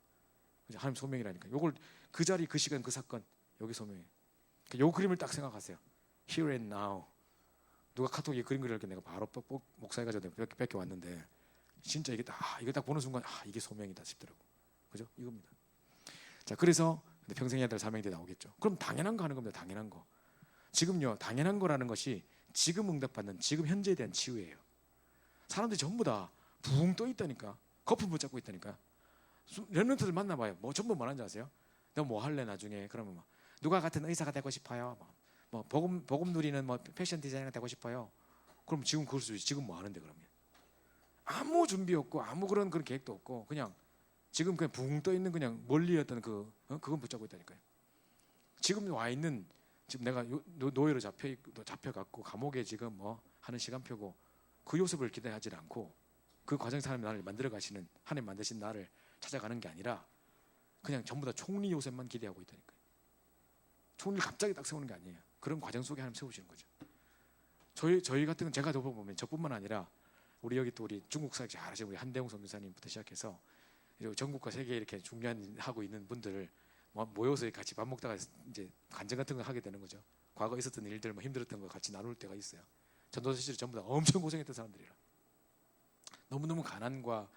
S1: 하나님 소명이라니까요. 요걸 그 자리, 그 시간, 그 사건, 여기 소명이에요. 요 그림을 딱 생각하세요. Here and now. 누가 카톡에 그림 그리려고 내가 바로 목사해가지고 내가 뺏겨 왔는데 진짜 이게 딱 보는 순간 이게 소명이다 싶더라고. 그죠? 이겁니다. 자, 그래서 평생 해야 될 사명이 나오겠죠. 그럼 당연한 거 하는 겁니다. 당연한 거. 지금요, 당연한 거라는 것이 지금 응답받는 지금 현재에 대한 치유예요. 사람들이 전부 다 붕 떠 있다니까. 거품 붙잡고 있다니까. 렘넌트들 만나봐요. 뭐 전부 뭐라는지 아세요? 너 뭐 할래 나중에? 그러면 뭐 누가 같은 의사가 되고 싶어요. 뭐 복음 누리는 뭐 패션 디자이너가 되고 싶어요. 그럼 지금 그럴 수 있지. 지금 뭐 하는데 그러면? 아무 준비 없고 아무 그런 계획도 없고 그냥 지금 그냥 붕 떠 있는 그냥 멀리였던 그건 붙잡고 있다니까요. 지금 와 있는 지금 내가 노예로 잡혀갖고 감옥에 지금 뭐 하는 시간표고 그 요셉을 기대하지 않고 그 과정에서 하나님 나를 만들어 가시는 하나님 만드신 나를 찾아가는 게 아니라 그냥 전부 다 총리 요셉만 기대하고 있다니까요. 총리를 갑자기 딱 세우는 게 아니에요. 그런 과정 속에 하나님 세우시는 거죠. 저희 같은 건 제가 보면 저뿐만 아니라 우리 여기 또 우리 중국 사역 잘하시는 우리 한대웅 선교사님부터 시작해서 전국과 세계에 이렇게 중요한 하고 있는 분들을 모여서 같이 밥 먹다가 이제 간증 같은 걸 하게 되는 거죠. 과거 있었던 일들 뭐 힘들었던 거 같이 나눌 때가 있어요. 전도사 시절에 전부 다 엄청 고생했던 사람들이라 너무너무 가난과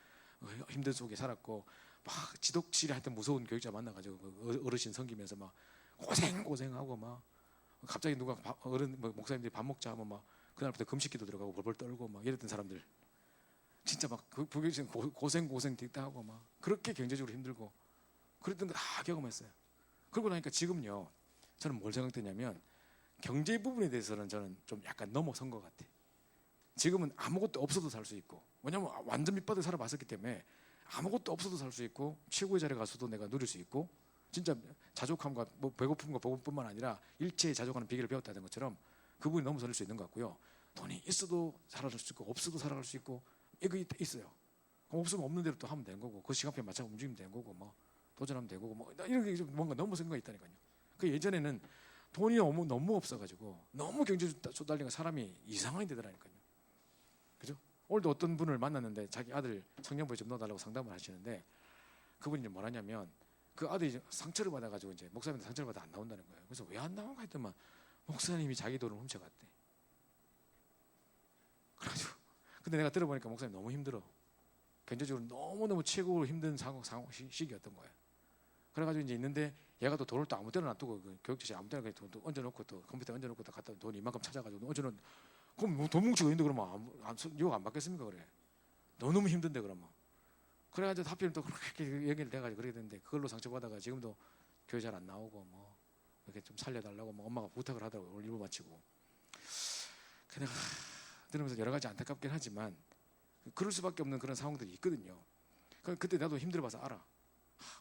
S1: 힘든 속에 살았고 막 지독실에 하여튼 무서운 교육자 만나가지고 어르신 섬기면서 막 고생하고 막 갑자기 누가 어른 목사님들이 밥 먹자 하면 막 그날부터 금식기도 들어가고 벌벌 떨고 막 이랬던 사람들 진짜 막 부교신 고생 뒷다하고 막 그렇게 경제적으로 힘들고 그랬던 거 다 경험했어요. 그러고 나니까 지금요 저는 뭘 생각되냐면 경제 부분에 대해서는 저는 좀 약간 넘어선 것 같아. 지금은 아무것도 없어도 살 수 있고 왜냐면 완전 밑바닥에 살아봤었기 때문에 아무것도 없어도 살 수 있고 최고의 자리에 가서도 내가 누릴 수 있고 진짜 자족함과 뭐 배고픔과 복음뿐만 아니라 일체의 자족하는 비결을 배웠다는 것처럼 그 부분이 넘어설 수 있는 것 같고요. 돈이 있어도 살아갈 수 있고 없어도 살아갈 수 있고 이거 있어요. 없으면 없는 대로 또 하면 되는 거고 그 시간표에 맞춰 움직이면 되는 거고 뭐 도전하면 되고 뭐 이렇게 좀 뭔가 넘어선 거 있다니까요. 그 예전에는 돈이 너무 없어가지고 너무 경제 쏟달리니까 사람이 이상하게 되더라니까요. 그죠? 오늘도 어떤 분을 만났는데 자기 아들 청년부에 좀 넣어달라고 상담을 하시는데 그분이 이제 뭐라냐면 그 아들이 이제 상처를 받아가지고 이제 목사님한테 상처를 받아 안 나온다는 거예요. 그래서 왜 안 나온가 했더만 목사님이 자기 돈을 훔쳐갔대. 그래가지고 근데 내가 들어보니까 목사님 너무 힘들어. 경제적으로 너무너무 최고로 힘든 시기였던 거예요. 그래가지고 이제 있는데 얘가 또 돈을 또 아무 때나 놔두고 그 교육자실 아무 때나 돈 얹어놓고 또 컴퓨터에 얹어놓고 또 갖다 돈 이만큼 찾아가지고 얹어놓은 그럼 뭐 돈 뭉치고 있는데 그러면 유혹 안 받겠습니까 그래. 너무 힘든데 그러면. 그래가지고 하필 또 그렇게 얘기를 돼가지고 그렇게 됐는데 그걸로 상처받아가 지금도 교회 잘 안 나오고 뭐 이렇게 좀 살려달라고 뭐 엄마가 부탁을 하더라고요. 오늘 일부 마치고. 내가 들으면서 여러 가지 안타깝긴 하지만 그럴 수밖에 없는 그런 상황들이 있거든요. 그때 나도 힘들어봐서 알아.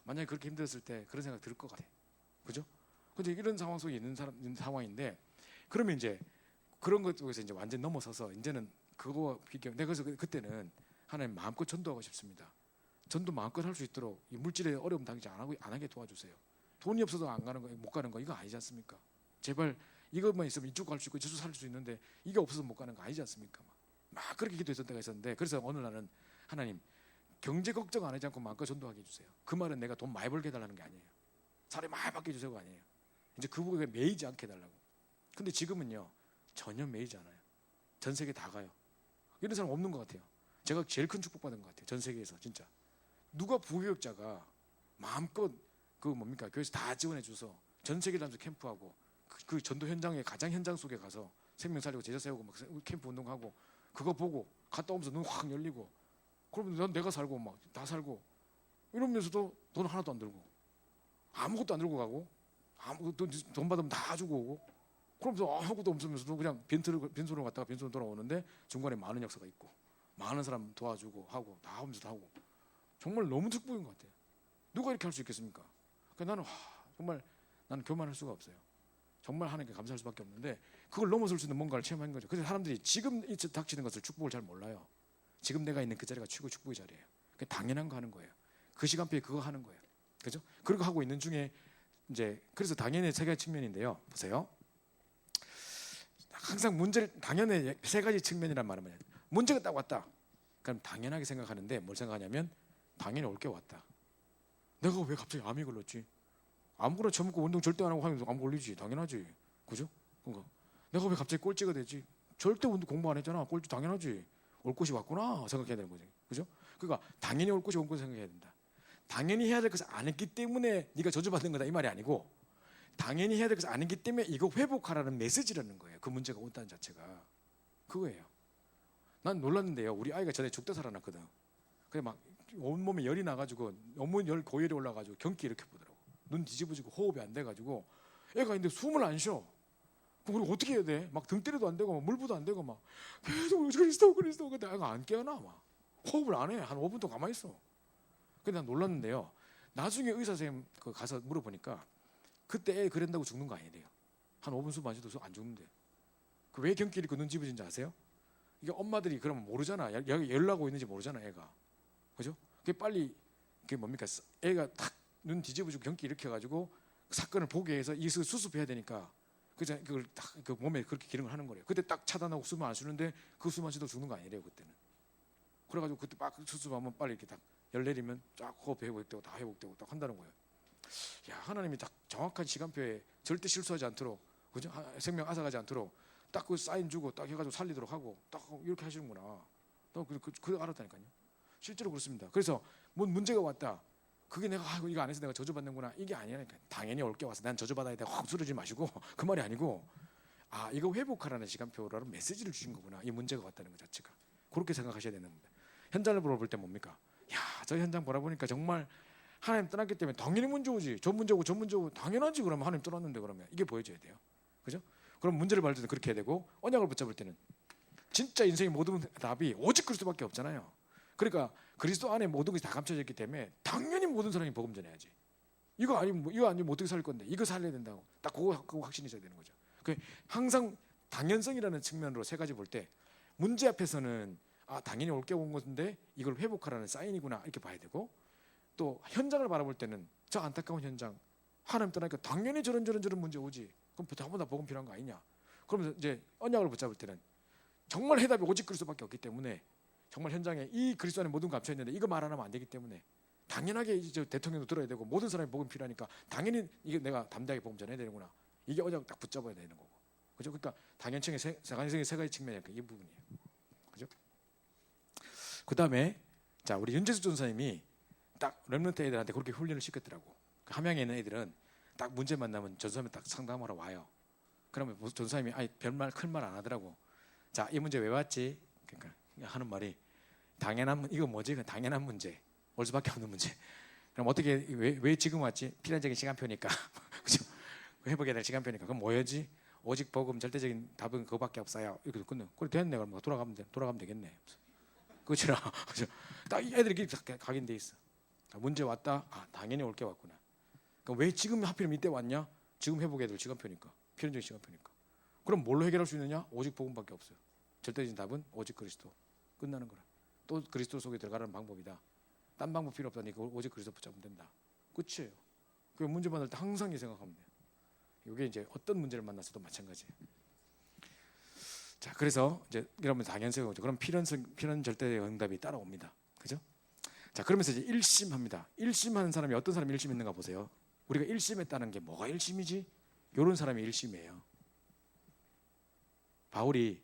S1: 만약에 그렇게 힘들었을 때 그런 생각 들 것 같아. 그죠? 근데 이런 상황 속에 있는 상황인데 그러면 이제 그런 것 속에서 이제 완전 넘어서서 이제는 그거와 비교. 내가 그래서 그때는 하나님 마음껏 전도하고 싶습니다. 전도 마음껏 할 수 있도록 이 물질의 어려움 당지 안 하게 도와주세요. 돈이 없어서 안 가는 거, 못 가는 거 이거 아니지 않습니까? 제발 이것만 있으면 이쪽 갈 수 있고 저쪽 살 수 있는데 이게 없어서 못 가는 거 아니지 않습니까? 막 그렇게 기도했던 때가 있었는데 그래서 어느 날은 하나님 경제 걱정 안 하지 않고 마음껏 전도하게 해주세요. 그 말은 내가 돈 많이 벌게 해달라는 게 아니에요. 사람이 많이 받게 해주세요가 아니에요. 이제 그 부분에 매이지 않게 해달라고. 근데 지금은요 전혀 매이지 않아요. 전 세계 다 가요. 이런 사람 없는 것 같아요. 제가 제일 큰 축복받은 것 같아요. 전 세계에서 진짜 누가 부교육자가 마음껏 그 뭡니까 교회에서 다 지원해 줘서 전 세계 다니면서 캠프하고 그 전도 현장에 가장 현장 속에 가서 생명 살리고 제자 세우고 막 캠프 운동하고 그거 보고 갔다 오면서 눈 확 열리고 그러면 난 내가 살고 막 다 살고 이러면서도 돈 하나도 안 들고 아무것도 안 들고 가고 돈 받으면 다 주고 오고 그러면서 아무것도 없으면서도 그냥 빈손으로 갔다가 빈손으로 돌아오는데 중간에 많은 역사가 있고 많은 사람 도와주고 하고 다 하면서도 하고 정말 너무 축복인 것 같아요. 누가 이렇게 할 수 있겠습니까? 그러니까 나는 정말 나는 교만할 수가 없어요. 정말 하나님께 감사할 수밖에 없는데 그걸 넘어설 수 있는 뭔가를 체험한 거죠. 그래서 사람들이 지금 닥치는 것을 축복을 잘 몰라요. 지금 내가 있는 그 자리가 최고 축복의 자리예요. 그 당연한 거 하는 거예요. 그 시간표에 그거 하는 거예요. 그죠? 그리고 하고 있는 중에 이제 그래서 당연의 세 가지 측면인데요. 보세요. 항상 문제를 당연의 세 가지 측면이란 말은 뭐냐? 문제가 딱 왔다. 그럼 당연하게 생각하는데 뭘 생각하냐면 당연히 올 게 왔다. 내가 왜 갑자기 암이 걸렸지? 아무거나 처먹고 운동 절대 안 하고 하면 암 걸리지. 당연하지. 그죠? 그러니까 내가 왜 갑자기 꼴찌가 되지? 절대 운동 공부 안 했잖아. 꼴찌 당연하지. 올 것이 왔구나 생각해야 되는 거지. 그죠? 그러니까 당연히 올 것이 온 거 생각해야 된다. 당연히 해야 될 것을 안 했기 때문에 네가 저주받는 거다 이 말이 아니고 당연히 해야 될 것을 안 했기 때문에 이거 회복하라는 메시지라는 거예요. 그 문제가 온다는 자체가 그거예요. 난 놀랐는데요. 우리 아이가 전에 죽다 살아났거든. 그래 막 온몸에 열이 나가지고 너무 고열이 올라가지고 경기 이렇게 보더라고. 눈 뒤집어지고 호흡이 안 돼가지고 애가 근데 숨을 안 쉬어. 그럼 우리 어떻게 해야 돼? 막 등 때려도 안 되고 막 물부도 안 되고 막 계속 그리스도 근데 애가 안 깨어나 막 호흡을 안 해. 한 5분 동안 가만히 있어. 근데 난 놀랐는데요. 나중에 의사 선생님 가서 물어보니까 그때 애 그랬다고 죽는 거 아니래요. 한 5분 숨 안 쉬어도 안 죽는데. 그 왜 경기 이렇게 눈 집어진지 아세요? 이게 엄마들이 그러면 모르잖아. 열 나고 있는지 모르잖아 애가. 그죠? 그게 빨리 그게 뭡니까? 애가 탁 눈 뒤집어지고 경기 일으켜가지고 사건을 보게 해서 이 수습해야 되니까 그래서 그걸 딱 그 몸에 그렇게 기능을 하는 거래요. 그때 딱 차단하고 숨 안 쉬는데 그 숨 안 쉬도 죽는 거 아니래요 그때는. 그래가지고 그때 막 수습하면 빨리 이렇게 딱 열 내리면 쫙 호흡 회복되고 다 회복되고 딱 한다는 거예요. 야 하나님이 딱 정확한 시간표에 절대 실수하지 않도록 그죠? 생명 앗아가지 않도록 딱 그 사인 주고 딱 해가지고 살리도록 하고 딱 이렇게 하시는구나. 그 알았다니까요. 실제로 그렇습니다. 그래서 뭔 문제가 왔다. 그게 내가 이거 안 해서 내가 저주받는구나 이게 아니라니까. 당연히 올 게 와서 난 저주받아야 돼 확 쓰러지지 마시고 그 말이 아니고 아, 이거 회복하라는 시간표라는 메시지를 주신 거구나. 이 문제가 왔다는 것 자체가. 그렇게 생각하셔야 되는 겁니다. 현장을 보러 때 뭡니까? 야, 저 현장 보라보니까 정말 하나님 떠났기 때문에 당연히 문제 오지. 저 문제 오고 저 문제 오고 당연하지. 그러면 하나님 떠났는데 그러면 이게 보여줘야 돼요. 그죠? 그럼 문제를 받을 때는 그렇게 해야 되고, 언약을 붙잡을 때는 진짜 인생의 모든 답이 오직 그리스도밖에 없잖아요. 그러니까 그리스도 안에 모든 것이 다 감춰져 있기 때문에 당연히 모든 사람이 복음 전해야지. 이거 아니면 어떻게 살 건데 이거 살려야 된다고 딱 그거 확신이 있어야 되는 거죠. 그 항상 당연성이라는 측면으로 세 가지 볼 때 문제 앞에서는 아, 당연히 올 게 온 건데 이걸 회복하라는 사인이구나 이렇게 봐야 되고, 또 현장을 바라볼 때는 저 안타까운 현장, 하나님 떠나니까 당연히 저런 문제 오지. 그럼 전부 다 복음 필요한 거 아니냐. 그러면서 이제 언약을 붙잡을 때는 정말 해답이 오직 그리스도밖에 없기 때문에 정말 현장에 이 그리스도 안에 모든 거 감춰 있는데 이거 말 안 하면 안 되기 때문에 당연하게 이제 대통령도 들어야 되고 모든 사람이 복음 필요하니까 당연히 이게 내가 담대하게 복음 전해야 되는구나. 이게 언약을 딱 붙잡아야 되는 거고. 그죠? 그러니까 당연성의 세 가지 측면이 이 부분이에요. 그죠? 그다음에 자, 우리 윤재수 전사님이 딱 렘넌트 애들한테 그렇게 훈련을 시켰더라고. 그 함양에 있는 애들은 딱 문제 만나면 전사님이 딱 상담하러 와요. 그러면 전사님이 아니 별말 큰 말 안 하더라고. 자, 이 문제 왜 왔지? 그러니까 하는 말이 당연한, 이거 뭐지? 당연한 문제, 올 수밖에 없는 문제. 그럼 어떻게 왜 지금 왔지? 필연적인 시간표니까. 그죠? 회복해야 될 시간표니까. 그럼 뭐였지? 오직 복음, 절대적인 답은 그거밖에 없어요. 이렇게 끝내. 그래 됐네. 그럼 돌아가면 되겠네. 그렇지라. 그죠? 딱 애들이 각인돼 있어. 문제 왔다. 아, 당연히 올 게 왔구나. 그럼 왜 지금 하필이면 이때 왔냐? 지금 회복해야 될 시간표니까. 필연적인 시간표니까. 그럼 뭘로 해결할 수 있느냐? 오직 복음밖에 없어요. 절대적인 답은 오직 그리스도. 끝나는 거라. 또 그리스도 속에 들어가는 방법이다. 딴 방법 필요 없다니까 오직 그리스도 붙잡으면 된다. 끝이에요. 그 문제 만날 때 항상 이 생각하면 돼요. 이게 이제 어떤 문제를 만났어도 마찬가지예요. 자, 그래서 이제 이러면 당연성이 오죠. 그럼 필연 절대의 응답이 따라옵니다. 그죠? 자, 그러면서 이제 일심합니다. 일심하는 사람이 어떤 사람이 일심했는가 보세요. 우리가 일심했다는 게 뭐가 일심이지? 이런 사람이 일심이에요. 바울이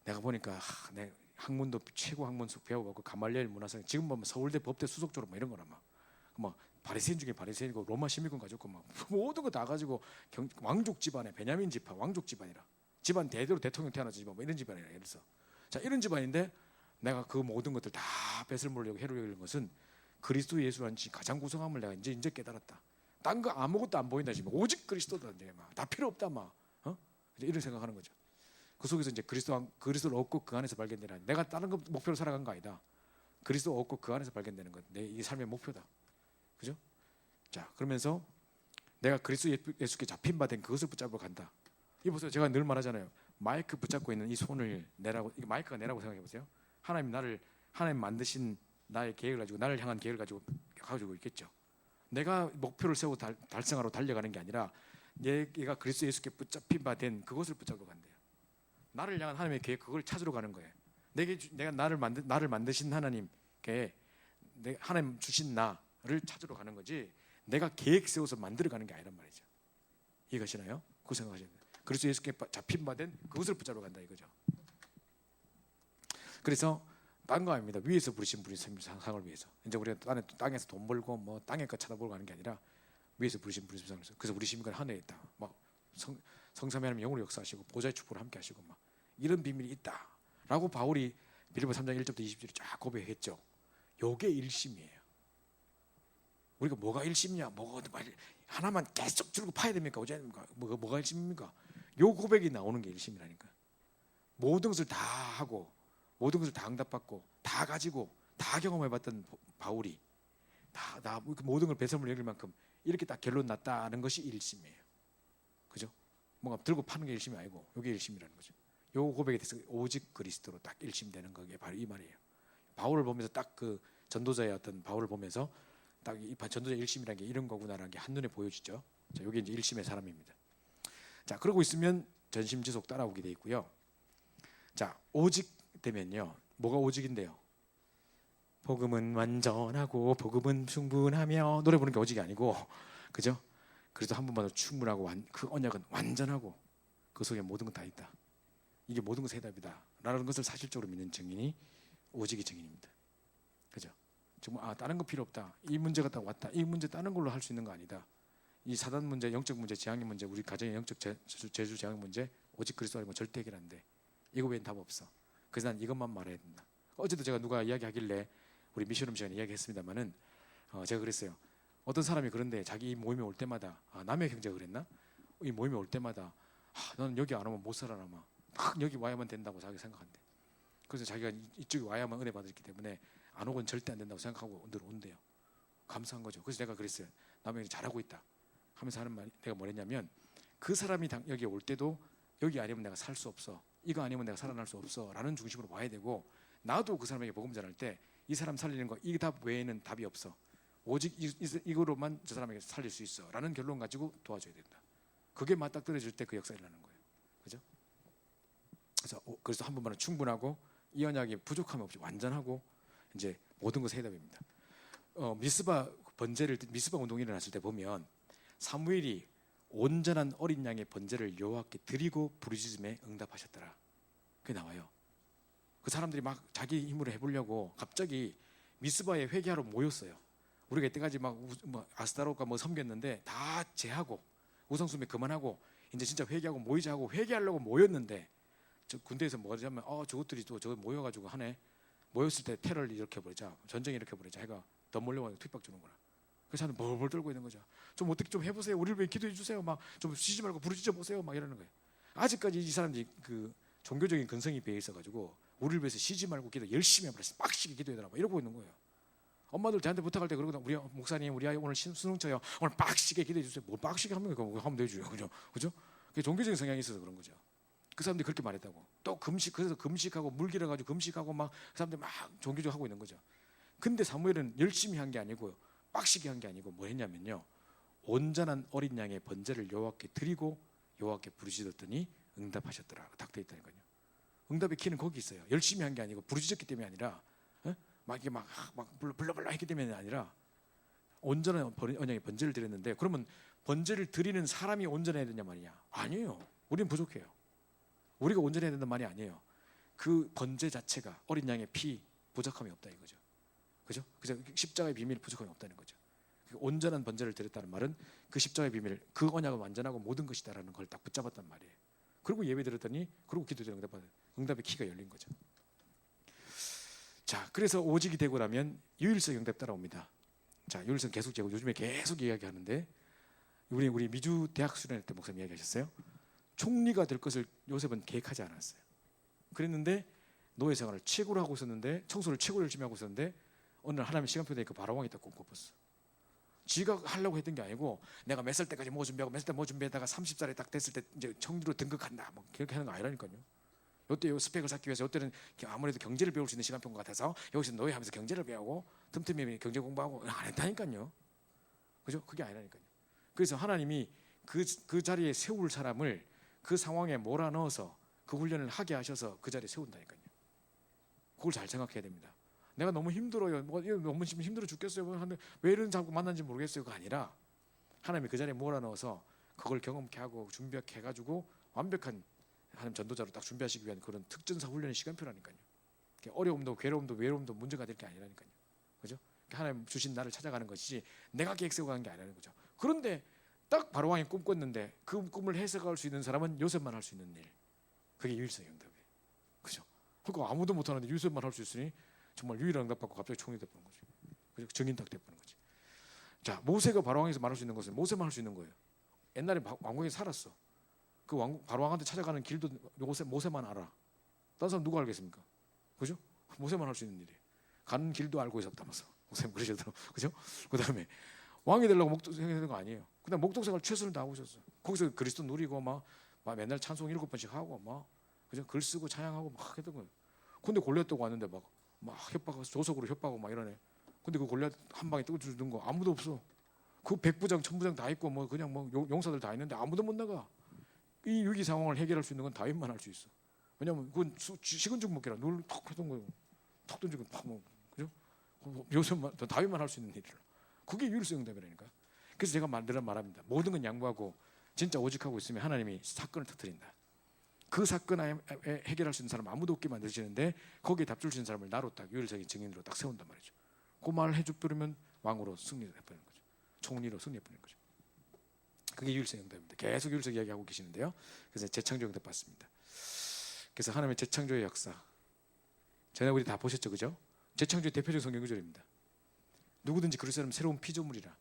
S1: 내가 보니까 내 학문도 최고 학문 배워갖고 가말리엘 문화생, 지금 보면 서울대 법대 수석 졸업 뭐 이런 거라 막 바리새인 중에 바리새인이고 로마 시민권 가지고 막 모든 거 다 가지고 왕족 집안에 베냐민 지파 왕족 집안이라, 집안 대대로 대통령 태어난 집안 뭐 이런 집안이라. 예를 들어서 자, 이런 집안인데 내가 그 모든 것들 다 뺏을 물려고 해로우려는 것은 그리스도 예수라는 가장 구성함을 내가 이제 깨달았다. 딴 거 아무것도 안 보인다 지금. 오직 그리스도다. 이제 막 다 필요 없다 막. 이런 생각하는 거죠. 그 속에서 이제 그리스도를 얻고 그 안에서 발견되라. 내가 다른 거 목표로 살아간 거 아니다. 그리스도 얻고 그 안에서 발견되는 것. 내 이 삶의 목표다. 그죠? 자, 그러면서 내가 그리스도 예수께 잡힌 바 된 그것을 붙잡으러 간다. 이 보세요. 제가 늘 말하잖아요. 마이크 붙잡고 있는 이 손을 내라고. 이게 마이크가 내라고 생각해 보세요. 하나님 만드신 나의 계획을 가지고, 나를 향한 계획을 가지고 있겠죠. 내가 목표를 세우고 달성하러 달려가는 게 아니라 얘가 그리스도 예수께 붙잡힌 바 된 그것을 붙잡으러 간대요. 나를 향한 하나님의 계획, 그걸 찾으러 가는 거예요. 내가 나를 만드신 하나님께 하나님 주신 나를 찾으러 가는 거지, 내가 계획 세워서 만들어 가는 게 아니란 말이죠. 이해가시나요? 그 생각하셔야 돼요. 그리스도 예수께 잡힌 바 된 그것을 붙잡으러 간다 이거죠. 그래서 딴 거 아닙니다. 위에서 부르신 분이 상을 위해서. 이제 우리가 땅에서 돈 벌고 뭐 땅에 거 쳐다보고 가는 게 아니라 위에서 부르신 분이 상을 위해서. 그래서 우리 시민권 하늘에 있다. 막 성삼위 하나님 영으로 역사하시고 보좌의 축복을 함께 하시고 막 이런 비밀이 있다라고 바울이 빌립보 3장 1절부터 20절에 쫙 고백했죠. 요게 일심이에요. 우리가 뭐가 일심이냐? 하나만 계속 줄고 파야 됩니까? 어제 뭐가 일심입니까? 요 고백이 나오는 게 일심이라니까. 모든 것을 다 하고 모든 것을 다 응답받고 다 가지고 다 경험해봤던 바울이 다 모든 걸 배설물 여길 만큼 이렇게 딱 결론 났다는 것이 일심이에요. 그죠? 뭔가 들고 파는 게 일심이 아니고 이게 일심이라는 거죠. 요 고백에 대해서 오직 그리스도로 딱 일심되는 거게 바로 이 말이에요. 바울을 보면서 딱 그 전도자의 어떤 바울을 보면서 딱 이 전도자의 일심이라는 게 이런 거구나라는 게 한눈에 보여지죠. 자, 요게 이제 일심의 사람입니다. 자, 그러고 있으면 전심지속 따라오게 돼 있고요. 자, 오직 되면요. 뭐가 오직인데요? 복음은 완전하고 복음은 충분하며 노래 부르는 게 오직이 아니고, 그죠? 그래서 한 번만으로 충분하고 그 언약은 완전하고 그 속에 모든 건 다 있다. 이게 모든 것의 해답이다 라는 것을 사실적으로 믿는 증인이 오직의 증인입니다. 그죠? 정말 다른 거 필요 없다. 이 문제가 딱 왔다. 이 문제 다른 걸로 할 수 있는 거 아니다. 이 사단 문제, 영적 문제, 재앙의 문제, 우리 가정의 영적 재주 재앙 문제 오직 그리스도 아니면 절대 해결 안 돼. 이거 외엔 답 없어. 그래서 난 이것만 말해야 된다. 어제도 제가 누가 이야기하길래 우리 미션룸 시간에 이야기했습니다만은 제가 그랬어요. 어떤 사람이 그런데 자기 모임에 올 때마다 남의 경제가 그랬나? 이 모임에 올 때마다 너는 여기 안 오면 못 살아남아. 딱 여기 와야만 된다고 자기가 생각한대. 그래서 자기가 이쪽에 와야만 은혜 받았기 때문에 안 오고는 절대 안 된다고 생각하고 온대요. 감사한 거죠. 그래서 내가 그랬어요. 남의 잘하고 있다 하면서 하는 말이 내가 뭐랬냐면 그 사람이 여기 올 때도 여기 아니면 내가 살 수 없어. 이거 아니면 내가 살아날 수 없어 라는 중심으로 와야 되고 나도 그 사람에게 복음 전할 때 이 사람 살리는 거 이 답 외에는 답이 없어. 오직 이거로만 저 사람에게 살릴 수 있어 라는 결론 가지고 도와줘야 된다. 그게 맞닥뜨려질 때 그 역사가 일어나는 거예요. 그죠? 그래서 한 번만은 충분하고 이 언약이 부족함이 없이 완전하고 이제 모든 것의 해답입니다. 미스바 운동이 일어났을 때 보면 사무엘이 온전한 어린 양의 번제를 여호와께 드리고 부르짖음에 응답하셨더라. 그게 나와요. 그 사람들이 막 자기 힘으로 해보려고 갑자기 미스바에 회개하러 모였어요. 우리가 이때까지 막 아스타로가 뭐 섬겼는데 다 제하고 우상숭배 그만하고 이제 진짜 회개하고 모이자 하고 회개하려고 모였는데 저 군대에서 뭐냐면 저것들이 또 저거 모여가지고 하네. 모였을 때 테러를 일으켜버리자, 전쟁 일으켜버리자 해가 더 몰려와서 투입박 주는구나. 그래서 저는 벌벌 떨고 있는 거죠. 좀 어떻게 좀 해보세요. 우리를 위해 기도해 주세요. 막 좀 쉬지 말고 부르짖어 보세요. 막 이러는 거예요. 아직까지 이 사람들이 그 종교적인 근성이 배어 있어가지고 우리를 위해서 쉬지 말고 기도 열심히 해버려. 빡시게 기도해달라. 막 이러고 있는 거예요. 엄마들 저한테 부탁할 때 그러거든. 우리 목사님, 우리 아이 오늘 수능 쳐요. 오늘 빡시게 기도해 주세요. 뭘 빡시게 하면 그거 하면 되죠. 그죠? 그게 종교적인 성향이 있어서 그런 거죠. 그 사람들이 그렇게 말했다고. 또 그래서 금식하고 물 길어가지고 금식하고 막 그 사람들 막 종교적 하고 있는 거죠. 근데 사무엘은 열심히 한 게 아니고 빡시게 한 게 아니고 뭐 했냐면요. 온전한 어린 양의 번제를 여호와께 드리고 여호와께 부르짖었더니 응답하셨더라. 딱 돼 있다니까요. 응답의 키는 거기 있어요. 열심히 한 게 아니고 부르짖었기 때문이 아니라 막 이게 막 불러불러 했기 때문이 아니라 온전한 언약의 번제를 드렸는데 그러면 번제를 드리는 사람이 온전해야 되냐 말이냐? 아니에요. 우리는 부족해요. 우리가 온전해야 된다는 말이 아니에요. 그 번제 자체가 어린 양의 피 부족함이 없다 이거죠. 그죠? 그래서 십자가의 비밀 부족함이 없다는 거죠. 온전한 번제를 드렸다는 말은 그 십자가의 비밀, 그 언약은 완전하고 모든 것이다라는 걸 딱 붙잡았단 말이에요. 그리고 예배 드렸더니 그리고 기도드린 응답의 키가 열린 거죠. 자, 그래서 오직이 되고 나면 유일성 응답 따라옵니다. 자, 유일성 계속 제고 요즘에 계속 이야기하는데 우리 미주 대학 수련회 때 목사님 이야기하셨어요. 총리가 될 것을 요셉은 계획하지 않았어요. 그랬는데 노예 생활을 최고로 하고 있었는데 청소를 최고로 열심히 하고 있었는데 어느 날 하나님의 시간표 되니까 바로왕이 딱 꿈꿔봤어. 지가 하려고 했던 게 아니고 내가 몇 살 때까지 뭐 준비하고 몇 살 때 뭐 준비하다가 30살에 딱 됐을 때 이제 청리로 등극한다 뭐 그렇게 하는 거 아니라니까요. 요때 요 스펙을 쌓기 위해서 요때는 아무래도 경제를 배울 수 있는 시간표인 것 같아서 여기서 노예하면서 경제를 배우고 틈틈이 경제 공부하고 안 했다니까요. 그죠? 그게 아니라니까요. 그래서 하나님이 그 자리에 세울 사람을 그 상황에 몰아넣어서 그 훈련을 하게 하셔서 그 자리에 세운다니까요. 그걸 잘 생각해야 됩니다. 내가 너무 힘들어요. 너무 힘들어 죽겠어요. 왜 이런 자꾸 만난지 모르겠어요가 아니라 하나님이 그 자리에 몰아넣어서 그걸 경험케 하고 준비하게 해가지고 완벽한 하나님 전도자로 딱 준비하시기 위한 그런 특전사 훈련의 시간표라니까요. 어려움도 괴로움도 외로움도 문제가 될 게 아니라니까요. 그죠? 하나님 주신 나를 찾아가는 것이지 내가 계획 세우고 가는 게 아니라는 거죠. 그런데 딱 바로왕이 꿈꿨는데 그 꿈을 해석할 수 있는 사람은 요셉만 할 수 있는 일. 그게 유일성의 응답이에요. 그죠? 그거 아무도 못하는데 요셉만 할 수 있으니 정말 유일한 응답 받고 갑자기 총리 돼버린 거죠. 그죠? 증인 딱 돼버린 거지. 자, 모세가 바로왕에서 말할 수 있는 것은 모세만 할 수 있는 거예요. 옛날에 왕궁에 살았어. 그 바로왕한테 찾아가는 길도 모세만 알아. 다른 사람 누가 알겠습니까? 그죠? 모세만 할 수 있는 일이에요. 가는 길도 알고 있었다면서. 모세는 그러시더라고. 그죠? 그 다음에 왕이 되려고 목동생이 되는 거 아니에요. 그냥 목동생활 최선을 다하고 있었어. 거기서 그리스도 누리고 막 맨날 찬송 7번씩 하고 막 그죠? 글 쓰고 찬양하고 막 했던 거예요. 근데 골리앗도 왔는데 막 협박하고 조석으로 협박하고 막 이러네. 근데 그 골리앗 한 방에 뜯어주는 거 아무도 없어. 그 백부장, 천부장 다 있고 뭐 그냥 뭐 용사들 다 있는데 아무도 못 나가. 이 위기 상황을 해결할 수 있는 건 다윗만 할 수 있어. 왜냐면 그건 식은 죽 먹기라 눌턱 했던 거예요. 턱 던지고 팍 뭐 그죠? 요새만 다윗만 할 수 있는 일이라. 그게 유일성 응답이라니까. 그래서 제가 늘 말합니다. 모든 건 양보하고 진짜 오직하고 있으면 하나님이 사건을 터뜨린다. 그 사건에 해결할 수 있는 사람 아무도 없게 만드시는데 거기에 답 줄 수 있는 사람을 나로 딱 유일적인 증인으로 딱 세운단 말이죠. 그 말을 해줘버리면 왕으로 승리해버리는 거죠. 총리로 승리해버리는 거죠. 그게 유일성 응답입니다. 계속 유일성 이야기하고 계시는데요. 그래서 재창조 응답 받습니다. 그래서 하나님의 재창조의 역사, 전에 우리 다 보셨죠, 그죠? 재창조의 대표적 성경 구절입니다. 누구든지 그리스도는 새로운 피조물이라.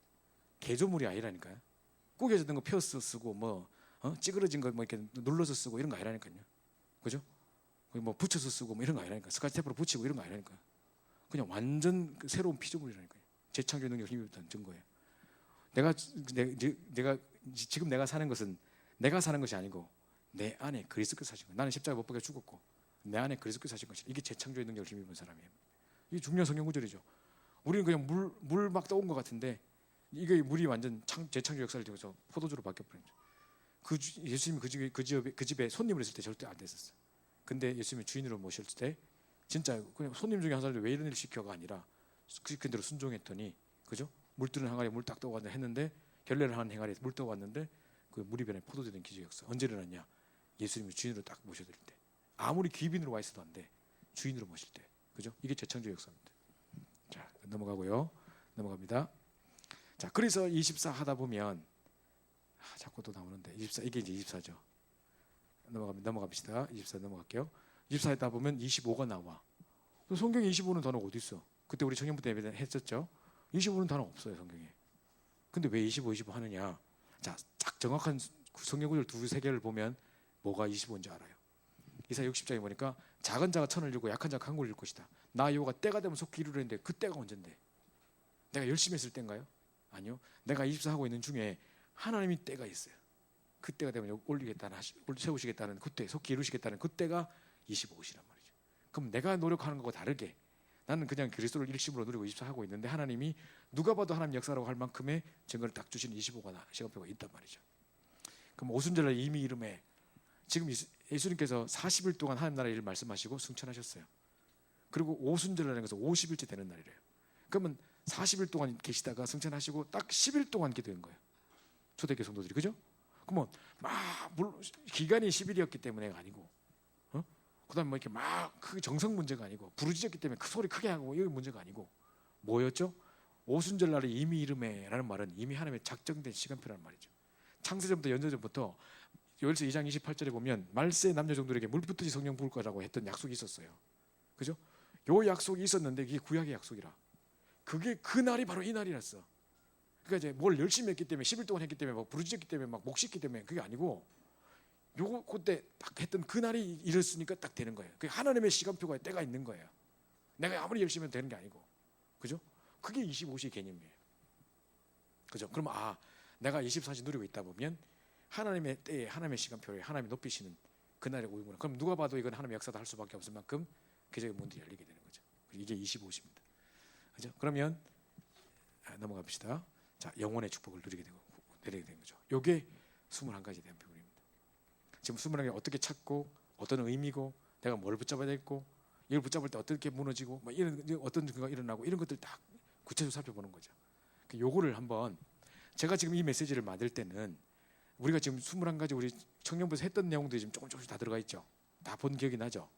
S1: 개조물이 아니라니까요. 구겨졌던 거 펴서 쓰고 뭐 찌그러진 거 뭐 이렇게 눌러서 쓰고 이런 거 아니라니까요. 그죠? 뭐 붙여서 쓰고 뭐 이런 거 아니라니까. 스카치 테이프로 붙이고 이런 거 아니라니까. 그냥 완전 새로운 피조물이라니까요. 재창조의 능력 힘이 있다는 증거예요. 지금 내가 사는 것은 내가 사는 것이 아니고 내 안에 그리스도께서 사신 거예요. 나는 십자가 못 박혀 죽었고 내 안에 그리스도께서 사신 것이. 이게 재창조의 능력을 힘입은 사람이에요. 이게 중요한 성경 구절이죠. 우리는 그냥 물 막 떠온 것 같은데 이게 물이 완전 재창조 역사를 통해서 포도주로 바뀌어버린 거죠. 예수님이 그 집에 손님을 있을 때 절대 안 됐었어요. 근데 예수님이 주인으로 모셨을 때 진짜 그냥 손님 중에 한 사람이 왜 이런 일을 시켜가 아니라 시킨 대로 순종했더니, 그죠? 물 뜨는 항아리에 물 딱 떠왔는데 했는데, 결례를 하는 항아리에 물 떠왔는데 그 물이 변해 포도주 된 기적 역사. 언제 일어났냐? 예수님이 주인으로 딱 모셔드릴 때. 아무리 귀빈으로 와 있어도 안 돼. 주인으로 모실 때. 그죠? 이게 재창조 역사입니다. 자, 넘어가고요. 넘어갑니다. 자, 그래서 24 하다 보면 자꾸 또 나오는데 24, 이게 이제 24죠. 넘어갑시다. 24 넘어갈게요. 24 했다 보면 25가 나와. 성경에 25는 단어가 어디 있어? 그때 우리 청년부 때 했었죠. 25는 단어 없어요, 성경에. 근데 왜 25 하느냐? 자, 딱 정확한 성경 구절 두세 개를 보면 뭐가 25인지 알아요. 이사야 60장에 보니까 작은 자가 천을 잃고 약한 자가 강구를 잃을 것이다. 나 여호와가 때가 되면 속히 이루려는데 그 때가 언젠데? 내가 열심히 했을 때인가요? 아니요. 내가 24 하고 있는 중에 하나님이 때가 있어요. 그 때가 되면 올리겠다는, 세우시겠다는 그때, 속히 이루시겠다는 그때가 25시란 말이죠. 그럼 내가 노력하는 것과 다르게 나는 그냥 그리스도를 일심으로 누리고 24 하고 있는데, 하나님이 누가 봐도 하나님 역사라고 할 만큼의 증거를 딱 주시는 25가 시간표가 있단 말이죠. 그럼 오순절날 이미 이름에 지금 예수님께서 40일 동안 하나님 나라의 일을 말씀하시고 승천하셨어요. 그리고 오순절날인 것은 50일째 되는 날이래요. 그러면 40일 동안 계시다가 승천하시고 딱 10일 동안 기도한 거예요. 초대교회 성도들이. 그죠? 그러면 기간이 10일이었기 때문에가 아니고, 그다음에 뭐 이렇게 막 그 정성 문제가 아니고, 부르짖었기 때문에 그 소리 크게 하고 이게 문제가 아니고, 뭐였죠? 오순절날에 이미 이름에라는 말은 이미 하나님의 작정된 시간표라는 말이죠. 창세전부터 연전전부터 요엘서 2장 28절에 보면 말세 남녀 종들에게 물 붓듯이 성령 부을 거라고 했던 약속이 있었어요. 그죠? 요 약속이 있었는데 이게 구약의 약속이라. 그게 그 날이 바로 이 날이었어. 그러니까 이제 뭘 열심히 했기 때문에 10일 동안 했기 때문에 막 부르짖었기 때문에 막 목 씻기 때문에 그게 아니고, 요거 그때 딱 했던 그 날이 이랬으니까 딱 되는 거예요. 그게 하나님의 시간표가 때가 있는 거예요. 내가 아무리 열심히 해도 되는 게 아니고. 그죠? 그게 25시의 개념이에요. 그죠? 그럼 내가 24시 누리고 있다 보면 하나님의 때에, 하나님의 시간표에 하나님이 높이시는 그날에 오는구나. 그럼 누가 봐도 이건 하나님의 역사다 할 수밖에 없을 만큼 기적의 문들이 열리게 되는 거죠. 이게 25시입니다. 그죠? 그러면 넘어갑시다. 자, 영원의 축복을 누리게 되고 내리게 되는 거죠. 이게 21가지에 대한 부분입니다. 지금 21개 어떻게 찾고, 어떤 의미고, 내가 뭘 붙잡아야 되고, 이걸 붙잡을 때 어떻게 무너지고, 막 이런 어떤 증거가 일어나고, 이런 것들 딱 구체적으로 살펴보는 거죠. 요거를 한번, 제가 지금 이 메시지를 만들 때는 우리가 지금 21가지 우리 청년부에서 했던 내용들이 지금 조금씩 다 들어가 있죠. 다 본 기억이 나죠.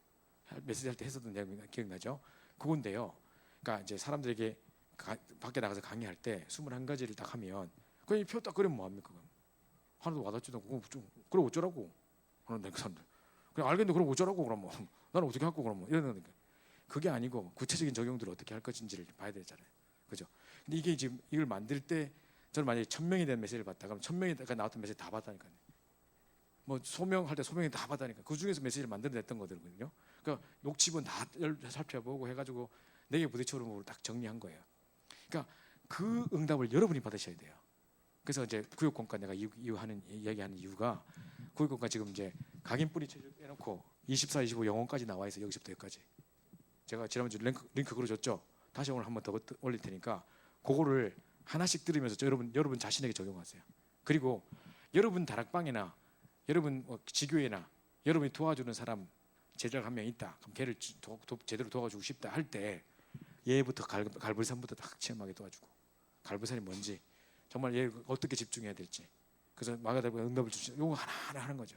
S1: 메시지 할 때 했었던 내용이 기억나죠. 그건데요. 그러니까 이제 사람들에게 밖에 나가서 강의할 때 21가지를 딱 하면 그냥 표 딱 그리면 뭐합니까? 하나도 와닿지도 않고, 그럼 어쩌라고? 그런데 그 사람들 그냥 알겠는데 그럼 어쩌라고? 그럼 나는 어떻게 할거 그럼 이러는데, 그게 아니고 구체적인 적용들을 어떻게 할 것인지를 봐야 되잖아요. 그죠? 근데 이게 지금 이걸 만들 때 저는 만약에 1000명에 대한 메시지를 받다 그럼 1000명이 나왔던 메시지 다 받다니까요. 뭐 소명할 때 소명이 다 받다니까. 그 중에서 메시지를 만들어냈던 거거든요. 그러니까 녹취본 다 살펴보고 해가지고 4개 부대처럼으로 딱 정리한 거예요. 그러니까 그 응답을 여러분이 받으셔야 돼요. 그래서 이제 구역공과 내가 이야기하는 이유가, 구역공과 지금 이제 각인뿌리 해놓고 24, 25 영혼까지 나와 있어. 여기서부터 여기까지. 제가 지난주 링크 걸어줬죠. 다시 오늘 한번 더 올릴 테니까 그거를 하나씩 들으면서 여러분 자신에게 적용하세요. 그리고 여러분 다락방이나 여러분 지교회나 여러분이 도와주는 사람 제자가 한 명 있다. 그럼 걔를 제대로 도와주고 싶다 할 때 얘부터 갈불산부터 딱 체험하게 도와주고, 갈불산이 뭔지, 정말 얘 어떻게 집중해야 될지, 그래서 마가다락방에 응답을 주시죠. 요거 하나하나 하는 거죠.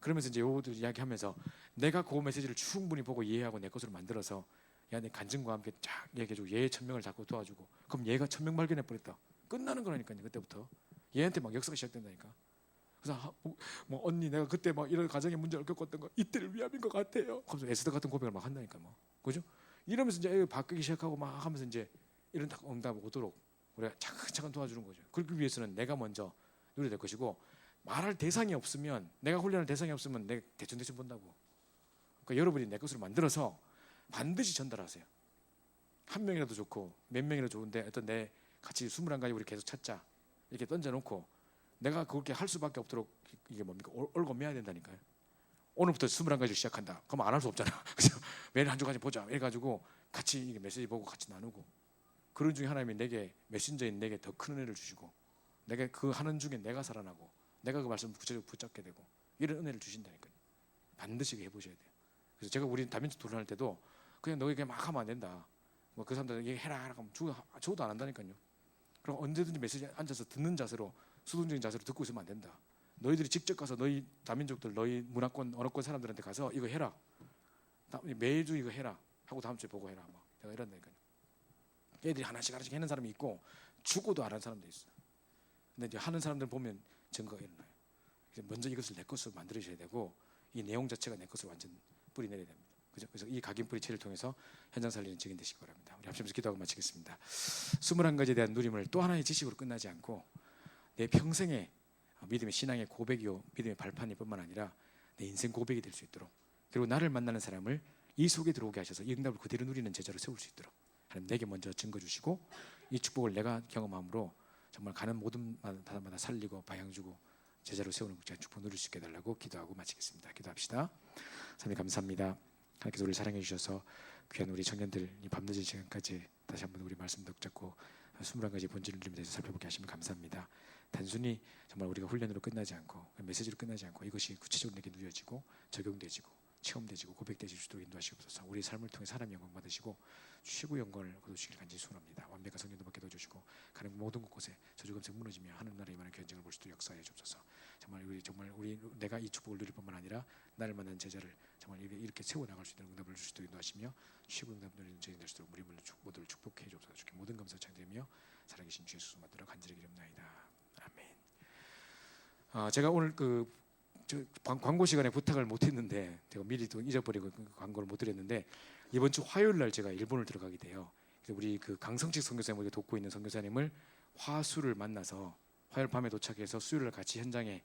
S1: 그러면서 이제 요것들 이야기하면서 내가 그 메시지를 충분히 보고 이해하고 내 것으로 만들어서 내 간증과 함께 쫙 얘기해주고 얘의 천명을 잡고 도와주고, 그럼 얘가 천명 발견해 버렸다. 끝나는 거라니까요. 그때부터 얘한테 막 역사가 시작된다니까. 그래서 뭐 언니 내가 그때 막 이런 가정의 문제를 겪었던 거 이때를 위함인 것 같아요. 그러면서 에스더 같은 고백을 막 한다니까 뭐, 그죠? 이러면서 이제 바뀌기 시작하고 막 하면서 이제 이런 응답 오도록 우리가 차근차근 도와주는 거죠. 그러기 위해서는 내가 먼저 누려야 될 것이고, 말할 대상이 없으면, 내가 훈련할 대상이 없으면 내가 대충 본다고. 그러니까 여러분이 내 것으로 만들어서 반드시 전달하세요. 한 명이라도 좋고 몇 명이라도 좋은데 어떤 내 같이 21가지 우리 계속 찾자 이렇게 던져놓고 내가 그렇게 할 수밖에 없도록 이게 뭡니까? 얽어매야 된다니까요. 오늘부터 21가지를 시작한다. 그럼 안 할 수 없잖아. 그래서 매일 한 주까지 보자 이래가지고 같이 이게 메시지 보고 같이 나누고, 그런 중에 하나님이 내게 메신저인 내게 더 큰 은혜를 주시고, 내가 그 하는 중에 내가 살아나고 내가 그 말씀을 구체적으로 붙잡게 되고 이런 은혜를 주신다니까요. 반드시 해보셔야 돼요. 그래서 제가 우리 다민족 토론할 때도 그냥 너에게 막 하면 안 된다. 뭐 그 사람들 얘기해라 하면 저도 안 한다니까요. 그럼 언제든지 메시지 앉아서 듣는 자세로, 수동적인 자세로 듣고 있으면 안 된다. 너희들이 직접 가서 너희 다민족들, 너희 문화권, 언어권 사람들한테 가서 이거 해라. 매주 이거 해라. 하고 다음 주에 보고 해라. 뭐 내가 이런다니까요. 애들이 하나씩 하는 사람이 있고 죽어도 안 하는 사람도 있어. 근데 이제 하는 사람들 보면 증거가 일어나요. 그래서 먼저 이것을 내 것으로 만들어셔야 되고, 이 내용 자체가 내 것으로 완전 뿌리 내려야 됩니다. 그래서 이 각인뿌리 체를 통해서 현장 살리는 증인 되시기 바랍니다. 우리 합심해서 기도하고 마치겠습니다. 21가지에 대한 누림을 또 하나의 지식으로 끝나지 않고 내 평생의 믿음의 신앙의 고백이요, 믿음의 발판일 뿐만 아니라 내 인생 고백이 될 수 있도록, 그리고 나를 만나는 사람을 이 속에 들어오게 하셔서 이 응답을 그대로 누리는 제자로 세울 수 있도록 하나님 내게 먼저 증거 주시고, 이 축복을 내가 경험함으로 정말 가는 모든 바다마다 살리고 방향 주고 제자로 세우는 축복 누릴 수 있게 해달라고 기도하고 마치겠습니다. 기도합시다. 하나님 감사합니다. 하나님께서 우리를 사랑해 주셔서 귀한 우리 청년들 이 밤늦은 시간까지 다시 한번 우리 말씀 붙잡고 21가지 본질을 누리며 대해서 살펴보게 하시면 감사합니다. 단순히 정말 우리가 훈련으로 끝나지 않고 메시지로 끝나지 않고 이것이 구체적으로 내게 누려지고 적용되지고 체험되지고 고백되질 수도 인도하시옵소서. 우리 삶을 통해 사람 영광 받으시고 최고 영광을 거두시길 간절히 소원합니다. 완벽한 성령도 받게 도와주시고 가는 모든 곳에 저주검색 무너지며 하늘 나라의 많은 견쟁을 볼 수도 역사해 주옵소서. 정말 우리 내가 이 축복을 누릴 뿐만 아니라 나를 만난 제자를 정말 이렇게 세워 나갈 수 있는 응답을 주시도 인도하시며 최고 응답 누리는 저희 될 수 있도록 우리 모두를 축복해 주옵소서. 주께 모든 감사 찬양드리며 살아계신 주 예수 만들어 간절히 기도합나이다. 아멘. 제가 오늘 광고 시간에 부탁을 못했는데 제가 미리 또 잊어버리고 광고를 못 드렸는데, 이번 주 화요일 날 제가 일본을 들어가게 돼요. 그래서 우리 강성식 선교사님, 우리가 돕고 있는 선교사님을 화수를 만나서 화요일 밤에 도착해서 수요일 같이 현장에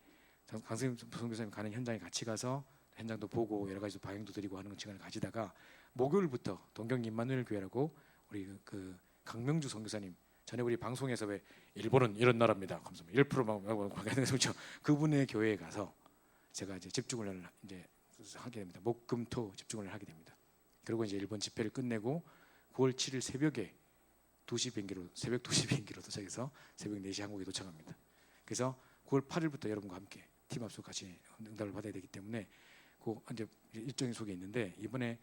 S1: 강성식 선교사님 가는 현장에 같이 가서 현장도 보고 여러 가지 방향도 드리고 하는 시간을 가지다가, 목요일부터 동경 임마누엘 교회라고 우리 그 강명주 선교사님, 전에 우리 방송에서 왜 일본은 이런 나라입니다. 1%만 그렇죠. 그분의 교회에 가서 제가 이제 집중을 이제 하게 됩니다. 목금토 집중을 하게 됩니다. 그리고 이제 일본 집회를 끝내고 9월 7일 새벽에 새벽 2시 비행기로 도착해서 새벽 4시 한국에 도착합니다. 그래서 9월 8일부터 여러분과 함께 팀 합숙 같이 응답을 받아야 되기 때문에 그 이제 일정이 속에 있는데, 이번에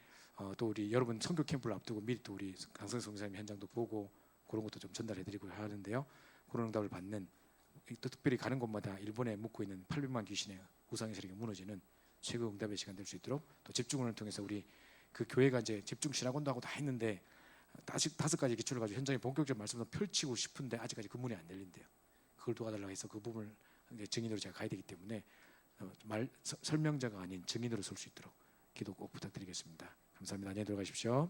S1: 또 우리 여러분 선교 캠프를 앞두고 미리 또 우리 강성 선교사님 현장도 보고 그런 것도 좀 전달해드리고 하는데요. 그런 응답을 받는, 또 특별히 가는 곳마다 일본에 묵고 있는 800만 귀신의 우상의 세력이 무너지는 최고 응답의 시간 될 수 있도록, 또 집중원을 통해서 우리 그 교회가 이제 집중 신학원도 하고 다 했는데 5가지 기초를 가지고 현장에 본격적인 말씀을 펼치고 싶은데 아직까지 그 문이 안 열린대요. 그걸 도와달라고 해서 그 부분을 이제 증인으로 제가 가야 되기 때문에 설명자가 아닌 증인으로 설 수 있도록 기도 꼭 부탁드리겠습니다. 감사합니다. 안녕히 들어가십시오.